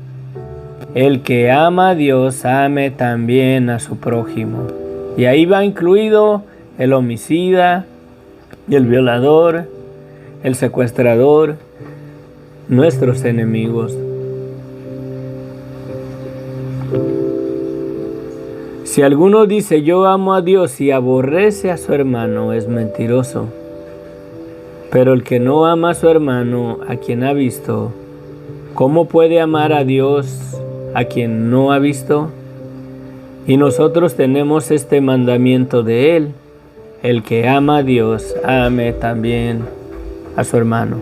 el que ama a Dios, ame también a su prójimo. Y ahí va incluido el homicida, el violador, el secuestrador, nuestros enemigos. Si alguno dice yo amo a Dios y aborrece a su hermano, es mentiroso. Pero el que no ama a su hermano, a quien ha visto, ¿cómo puede amar a Dios a quien no ha visto? Y nosotros tenemos este mandamiento de Él: el que ama a Dios, ame también a su hermano.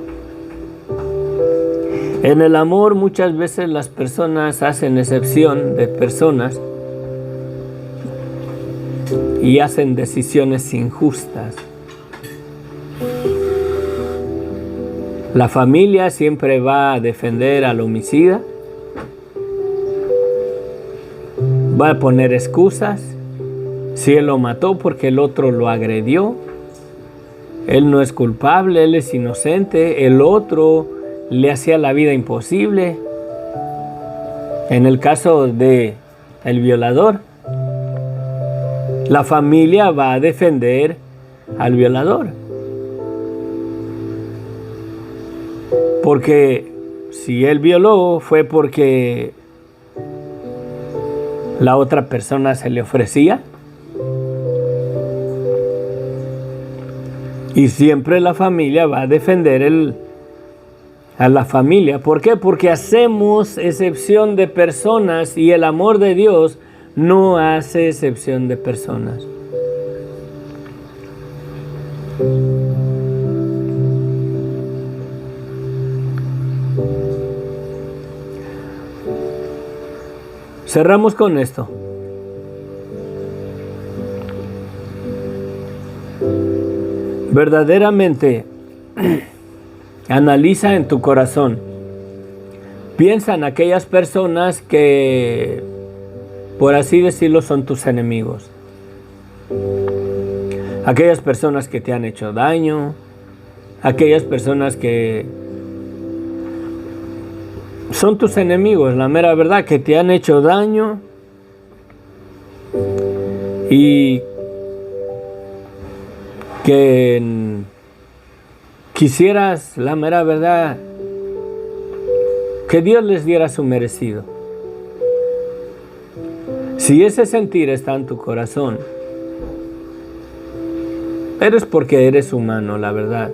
En el amor muchas veces las personas hacen excepción de personas y hacen decisiones injustas. La familia siempre va a defender al homicida, va a poner excusas. Si él lo mató porque el otro lo agredió, él no es culpable, él es inocente, el otro le hacía la vida imposible. En el caso de el violador, la familia va a defender al violador. Porque si él violó fue porque la otra persona se le ofrecía. Y siempre la familia va a defender a la familia. ¿Por qué? Porque hacemos excepción de personas y el amor de Dios no hace excepción de personas. Cerramos con esto. Verdaderamente, analiza en tu corazón. Piensa en aquellas personas que, por así decirlo, son tus enemigos. aquellas personas que te han hecho daño, aquellas personas que son tus enemigos, la mera verdad, que te han hecho daño y que quisieras, la mera verdad, que Dios les diera su merecido. Si ese sentir está en tu corazón, eres porque eres humano, la verdad.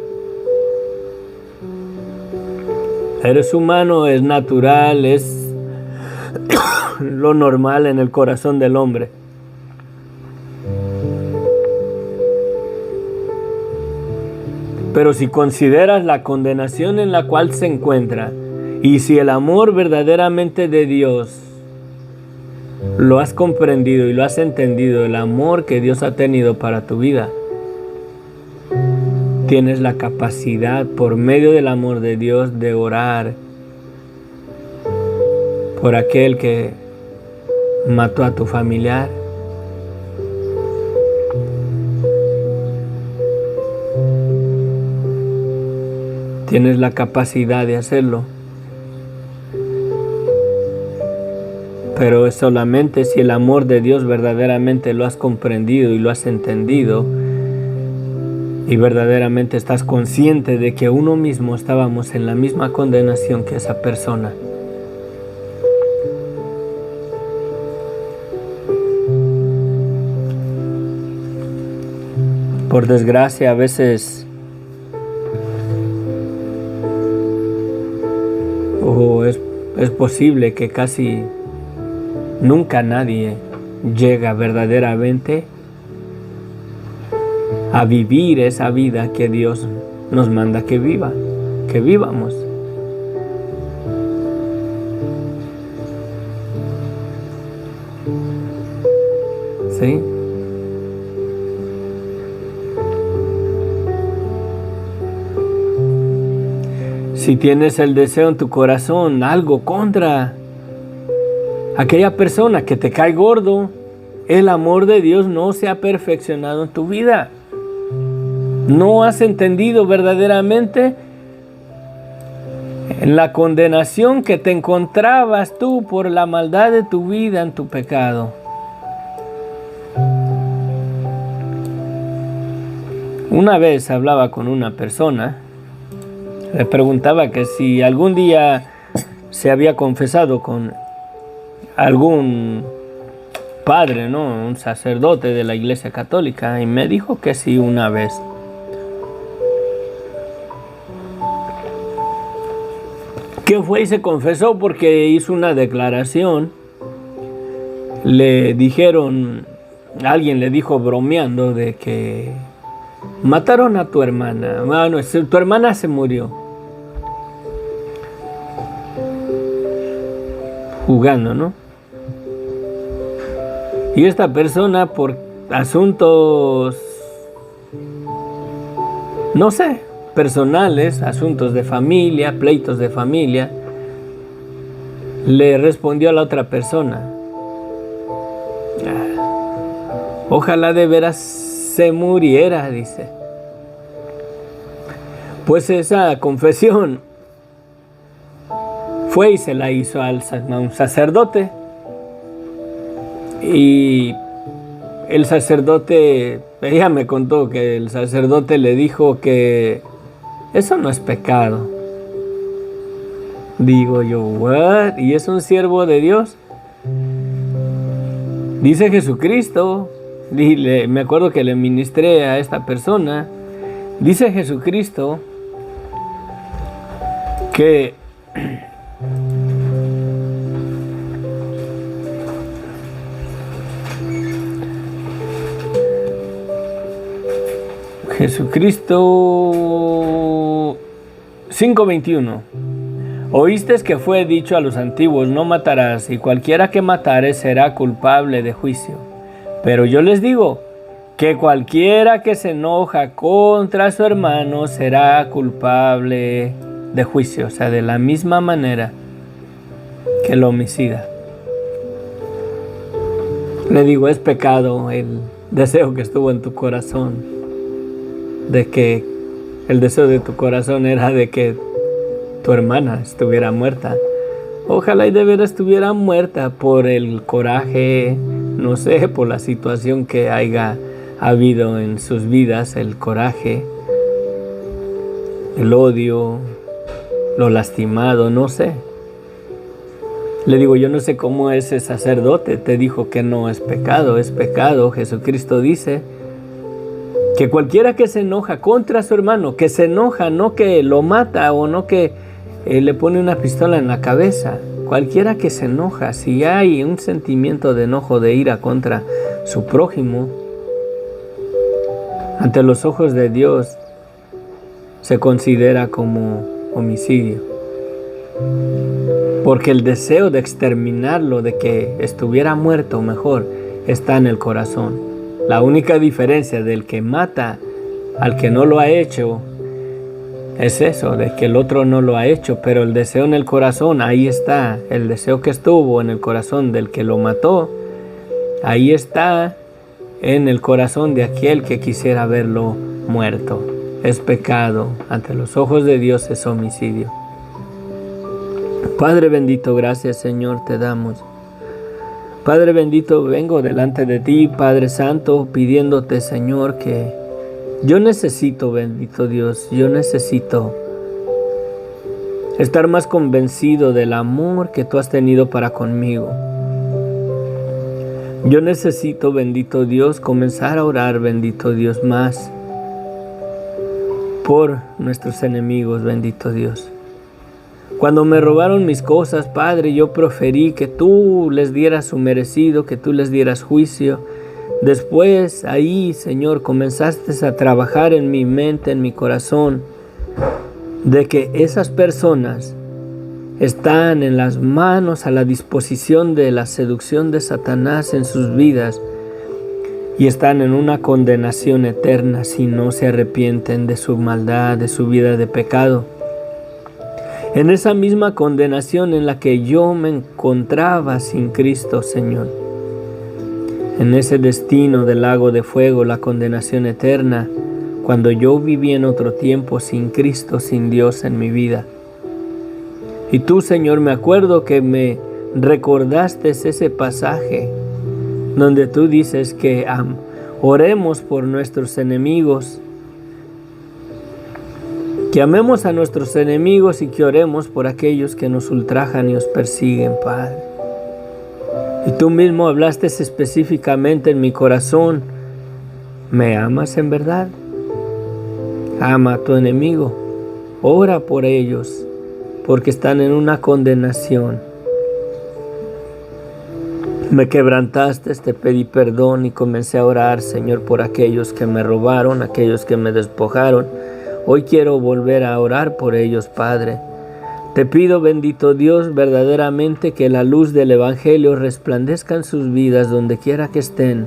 Eres humano, es natural, es lo normal en el corazón del hombre. Pero si consideras la condenación en la cual se encuentra y si el amor verdaderamente de Dios lo has comprendido y lo has entendido, el amor que Dios ha tenido para tu vida, tienes la capacidad por medio del amor de Dios de orar por aquel que mató a tu familiar. Tienes la capacidad de hacerlo. Pero es solamente si el amor de Dios verdaderamente lo has comprendido y lo has entendido y verdaderamente estás consciente de que uno mismo estábamos en la misma condenación que esa persona. Por desgracia, a veces es posible que casi nunca nadie llega verdaderamente a vivir esa vida que Dios nos manda que vivamos. ¿Sí? Si tienes el deseo en tu corazón, algo contra aquella persona que te cae gordo, el amor de Dios no se ha perfeccionado en tu vida. No has entendido verdaderamente en la condenación que te encontrabas tú por la maldad de tu vida en tu pecado. Una vez hablaba con una persona, le preguntaba que si algún día se había confesado con algún padre, ¿no? Un sacerdote de la Iglesia Católica, y me dijo que sí una vez. Que fue y se confesó porque hizo una declaración. Le dijeron, alguien le dijo bromeando de que mataron a tu hermana. Bueno, tu hermana se murió. Jugando, ¿no? Y esta persona por asuntos, no sé, personales, asuntos de familia, pleitos de familia, le respondió a la otra persona: ojalá de veras se muriera, dice. Pues esa confesión fue y se la hizo a un sacerdote. Y el sacerdote, ella me contó que el sacerdote le dijo que eso no es pecado. Digo yo, ¿what? ¿Y es un siervo de Dios? Dice Jesucristo, me acuerdo que le ministré a esta persona, dice Jesucristo que Jesucristo 5:21. Oíste que fue dicho a los antiguos: no matarás, y cualquiera que matare será culpable de juicio. Pero yo les digo que cualquiera que se enoja contra su hermano será culpable de juicio, o sea, de la misma manera que el homicida. Le digo, es pecado el deseo que estuvo en tu corazón. de que el deseo de tu corazón era de que tu hermana estuviera muerta. Ojalá y de veras estuviera muerta por el coraje, no sé, por la situación que haya habido en sus vidas, el coraje, el odio, lo lastimado, no sé. Le digo, yo no sé cómo ese sacerdote te dijo que no es pecado, es pecado. Jesucristo dice que cualquiera que se enoja contra su hermano, que se enoja, no que lo mata o no que le pone una pistola en la cabeza, cualquiera que se enoja, si hay un sentimiento de enojo, de ira contra su prójimo, ante los ojos de Dios se considera como homicidio. Porque el deseo de exterminarlo, de que estuviera muerto mejor, está en el corazón. La única diferencia del que mata al que no lo ha hecho es eso, de que el otro no lo ha hecho, pero el deseo en el corazón, ahí está. El deseo que estuvo en el corazón del que lo mató, ahí está en el corazón de aquel que quisiera verlo muerto. Es pecado, ante los ojos de Dios es homicidio. Padre bendito, gracias Señor te damos. Padre bendito, vengo delante de ti, Padre Santo, pidiéndote Señor que yo necesito, bendito Dios, yo necesito estar más convencido del amor que tú has tenido para conmigo. Yo necesito, bendito Dios, comenzar a orar, bendito Dios, más por nuestros enemigos, bendito Dios. Cuando me robaron mis cosas, Padre, yo preferí que tú les dieras su merecido, que tú les dieras juicio. Después, ahí, Señor, comenzaste a trabajar en mi mente, en mi corazón, de que esas personas están en las manos, a la disposición de la seducción de Satanás en sus vidas y están en una condenación eterna si no se arrepienten de su maldad, de su vida de pecado. En esa misma condenación en la que yo me encontraba sin Cristo, Señor. En ese destino del lago de fuego, la condenación eterna, cuando yo viví en otro tiempo sin Cristo, sin Dios en mi vida. Y tú, Señor, me acuerdo que me recordaste ese pasaje donde tú dices que oremos por nuestros enemigos, que amemos a nuestros enemigos y que oremos por aquellos que nos ultrajan y nos persiguen, Padre. Y tú mismo hablaste específicamente en mi corazón. ¿Me amas en verdad? Ama a tu enemigo. Ora por ellos, porque están en una condenación. Me quebrantaste, te pedí perdón y comencé a orar, Señor, por aquellos que me robaron, aquellos que me despojaron. Hoy quiero volver a orar por ellos, Padre. Te pido, bendito Dios, verdaderamente que la luz del Evangelio resplandezca en sus vidas donde quiera que estén.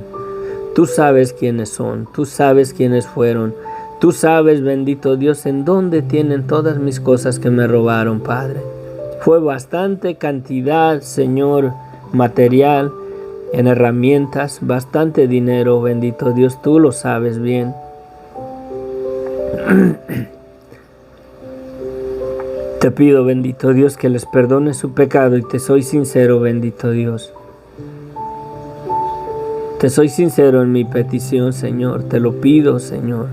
Tú sabes quiénes son, tú sabes quiénes fueron. Tú sabes, bendito Dios, en dónde tienen todas mis cosas que me robaron, Padre. Fue bastante cantidad, Señor, material, en herramientas, bastante dinero, bendito Dios, tú lo sabes bien. Te pido, bendito Dios, que les perdones su pecado y te soy sincero, bendito Dios. Te soy sincero en mi petición, Señor, te lo pido, Señor.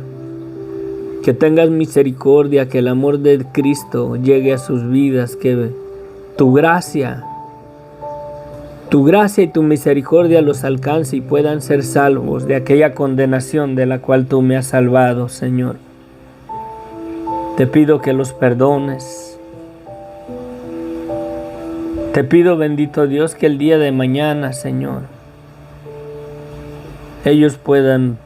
Que tengas misericordia, que el amor de Cristo llegue a sus vidas, que tu gracia y tu misericordia los alcance y puedan ser salvos de aquella condenación de la cual tú me has salvado, Señor. Te pido que los perdones. Te pido, bendito Dios, que el día de mañana, Señor, ellos puedan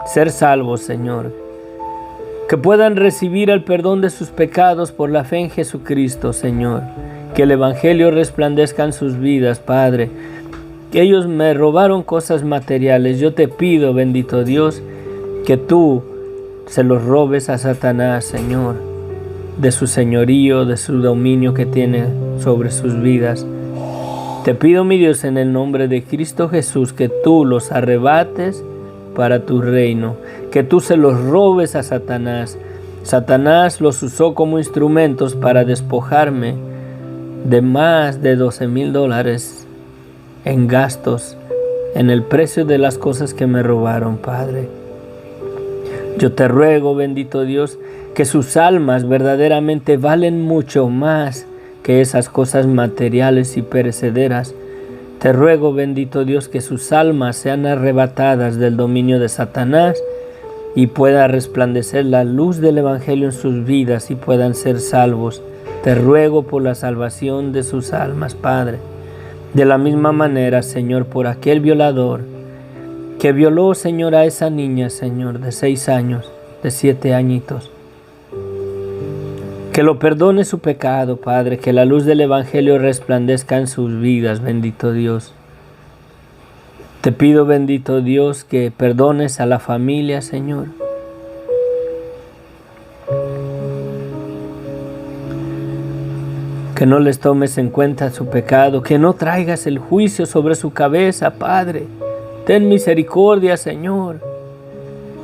ser salvos, Señor. Que puedan recibir el perdón de sus pecados por la fe en Jesucristo, Señor. Que el Evangelio resplandezca en sus vidas, Padre. Que ellos me robaron cosas materiales. Yo te pido, bendito Dios, que tú se los robes a Satanás, Señor, de su señorío, de su dominio que tiene sobre sus vidas. Te pido, mi Dios, en el nombre de Cristo Jesús, que tú los arrebates para tu reino, que tú se los robes a Satanás. Satanás los usó como instrumentos para despojarme de más de $12,000 en gastos, en el precio de las cosas que me robaron, Padre. Yo te ruego, bendito Dios, que sus almas verdaderamente valen mucho más que esas cosas materiales y perecederas. Te ruego, bendito Dios, que sus almas sean arrebatadas del dominio de Satanás y pueda resplandecer la luz del Evangelio en sus vidas y puedan ser salvos. Te ruego por la salvación de sus almas, Padre. De la misma manera, Señor, por aquel violador que violó, Señor, a esa niña, Señor, de 6 años, de 7 añitos. Que lo perdone su pecado, Padre, que la luz del Evangelio resplandezca en sus vidas, bendito Dios. Te pido, bendito Dios, que perdones a la familia, Señor. Que no les tomes en cuenta su pecado, que no traigas el juicio sobre su cabeza, Padre. Ten misericordia, Señor.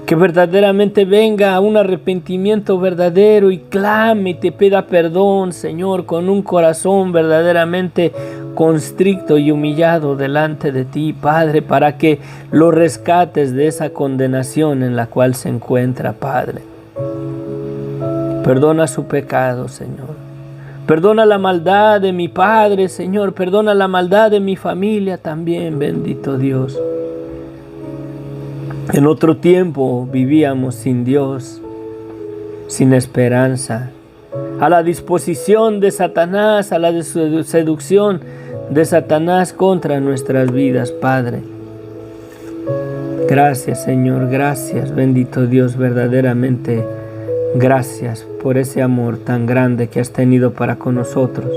Que verdaderamente venga un arrepentimiento verdadero y clame y te pida perdón, Señor, con un corazón verdaderamente constricto y humillado delante de ti, Padre, para que lo rescates de esa condenación en la cual se encuentra, Padre. Perdona su pecado, Señor. Perdona la maldad de mi padre, Señor. Perdona la maldad de mi familia también, bendito Dios. En otro tiempo vivíamos sin Dios, sin esperanza, a la disposición de Satanás, a la seducción de Satanás contra nuestras vidas, Padre. Gracias, Señor, gracias, bendito Dios, verdaderamente. Gracias por ese amor tan grande que has tenido para con nosotros.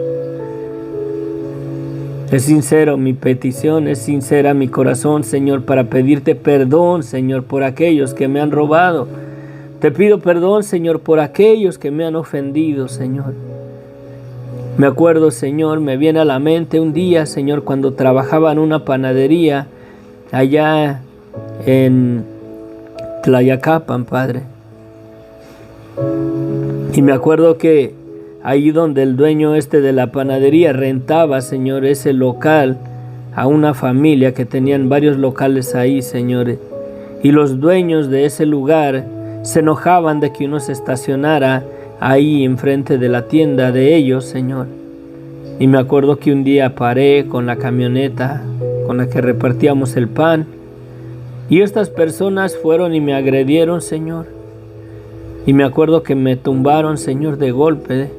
Es sincero mi petición, es sincera mi corazón, Señor, para pedirte perdón, Señor, por aquellos que me han robado. Te pido perdón, Señor, por aquellos que me han ofendido, Señor. Me acuerdo, Señor, me viene a la mente un día, Señor, cuando trabajaba en una panadería allá en Tlayacapan, Padre. Y me acuerdo que ahí donde el dueño de la panadería rentaba, Señor, ese local a una familia que tenían varios locales ahí, Señor. Y los dueños de ese lugar se enojaban de que uno se estacionara ahí enfrente de la tienda de ellos, Señor. Y me acuerdo que un día paré con la camioneta con la que repartíamos el pan. Y estas personas fueron y me agredieron, Señor. Y me acuerdo que me tumbaron, Señor, de golpe.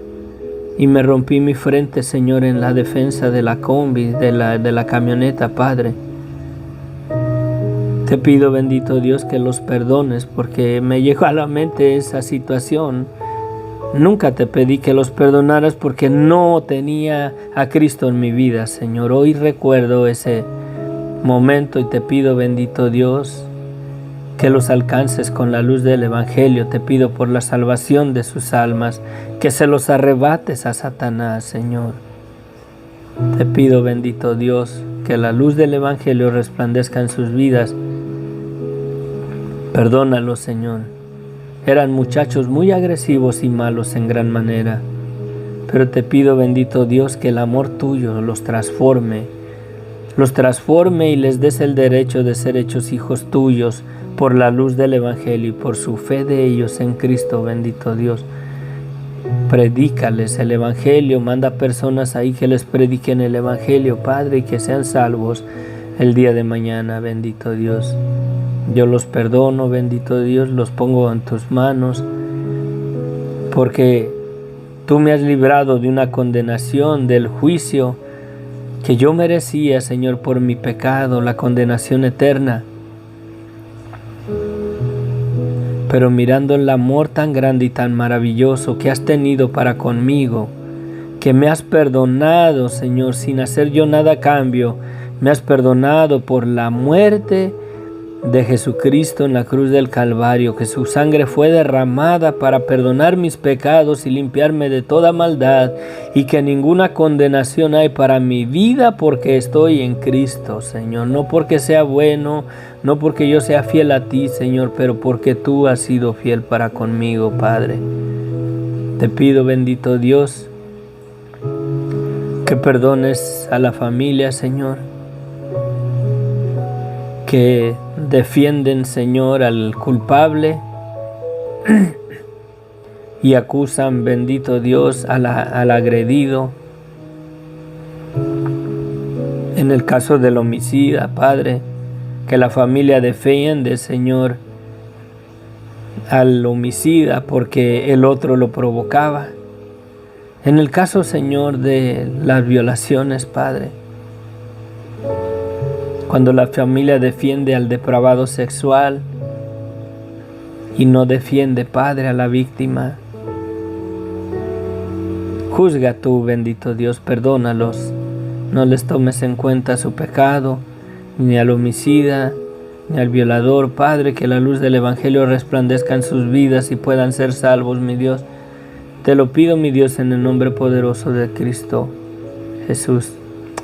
Y me rompí mi frente, Señor, en la defensa de la combi, de la camioneta, Padre. Te pido, bendito Dios, que los perdones, porque me llegó a la mente esa situación. Nunca te pedí que los perdonaras porque no tenía a Cristo en mi vida, Señor. Hoy recuerdo ese momento y te pido, bendito Dios, que los alcances con la luz del Evangelio. Te pido por la salvación de sus almas, que se los arrebates a Satanás, Señor. Te pido, bendito Dios, que la luz del Evangelio resplandezca en sus vidas. Perdónalos, Señor. Eran muchachos muy agresivos y malos en gran manera. Pero te pido, bendito Dios, que el amor tuyo los transforme y les des el derecho de ser hechos hijos tuyos, por la luz del Evangelio y por su fe de ellos en Cristo, bendito Dios. Predícales el Evangelio, manda personas ahí que les prediquen el Evangelio, Padre, y que sean salvos el día de mañana, bendito Dios. Yo los perdono, bendito Dios, los pongo en tus manos, porque tú me has librado de una condenación, del juicio que yo merecía, Señor, por mi pecado, la condenación eterna. Pero mirando el amor tan grande y tan maravilloso que has tenido para conmigo, que me has perdonado, Señor, sin hacer yo nada a cambio, me has perdonado por la muerte de Jesucristo en la cruz del Calvario, que su sangre fue derramada para perdonar mis pecados y limpiarme de toda maldad, y que ninguna condenación hay para mi vida porque estoy en Cristo, Señor. No porque sea bueno, no porque yo sea fiel a ti, Señor, pero porque tú has sido fiel para conmigo, Padre. Te pido, bendito Dios, que perdones a la familia, Señor, que defienden, Señor, al culpable y acusan, bendito Dios, al agredido. En el caso del homicida, Padre, que la familia defiende, Señor, al homicida porque el otro lo provocaba. En el caso, Señor, de las violaciones, Padre, cuando la familia defiende al depravado sexual y no defiende, Padre, a la víctima. Juzga tú, bendito Dios, perdónalos. No les tomes en cuenta su pecado, ni al homicida, ni al violador, Padre, que la luz del Evangelio resplandezca en sus vidas y puedan ser salvos, mi Dios. Te lo pido, mi Dios, en el nombre poderoso de Cristo Jesús.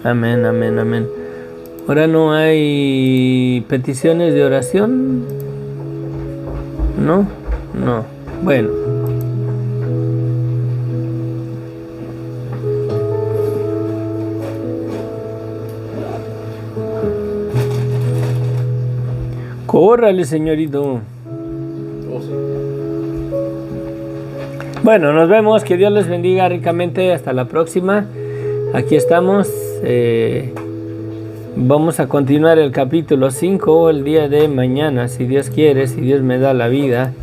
Amén, amén, amén. Ahora no hay peticiones de oración. ¿No? No. Bueno. Córrale, señorito. Bueno, nos vemos. Que Dios les bendiga ricamente. Hasta la próxima. Aquí estamos. Vamos a continuar el capítulo 5 el día de mañana, si Dios quiere, si Dios me da la vida.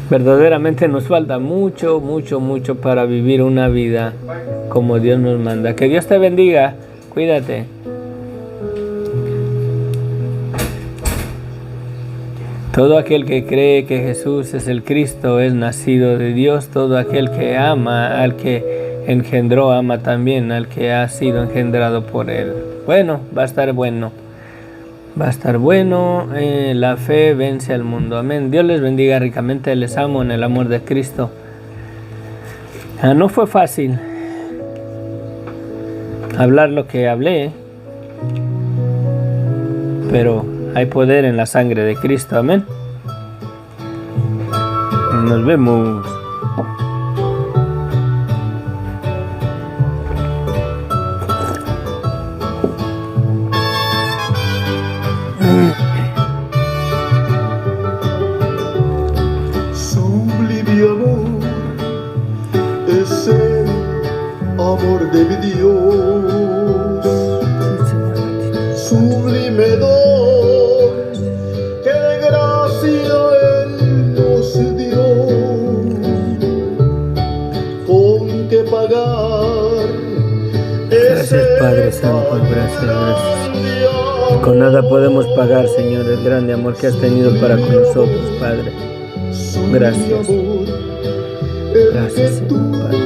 Verdaderamente nos falta mucho, mucho, mucho para vivir una vida como Dios nos manda. Que Dios te bendiga. Cuídate. Todo aquel que cree que Jesús es el Cristo es nacido de Dios. Todo aquel que ama al que engendró, ama también al que ha sido engendrado por él. Bueno, va a estar bueno. Va a estar bueno. La fe vence al mundo. Amén. Dios les bendiga ricamente. Les amo en el amor de Cristo. No fue fácil hablar lo que hablé, pero hay poder en la sangre de Cristo. Amén. Nos vemos. Sublime amor es el amor de mi Dios. Sublime don que de gracia Él nos dio. Con que pagar Gracias, Padre Santo, gracias. Con nada podemos pagar, Señor, el grande amor que has tenido para con nosotros, Padre. Gracias. Gracias, Señor, Padre.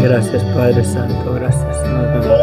Gracias, Padre Santo, gracias. Nos vemos.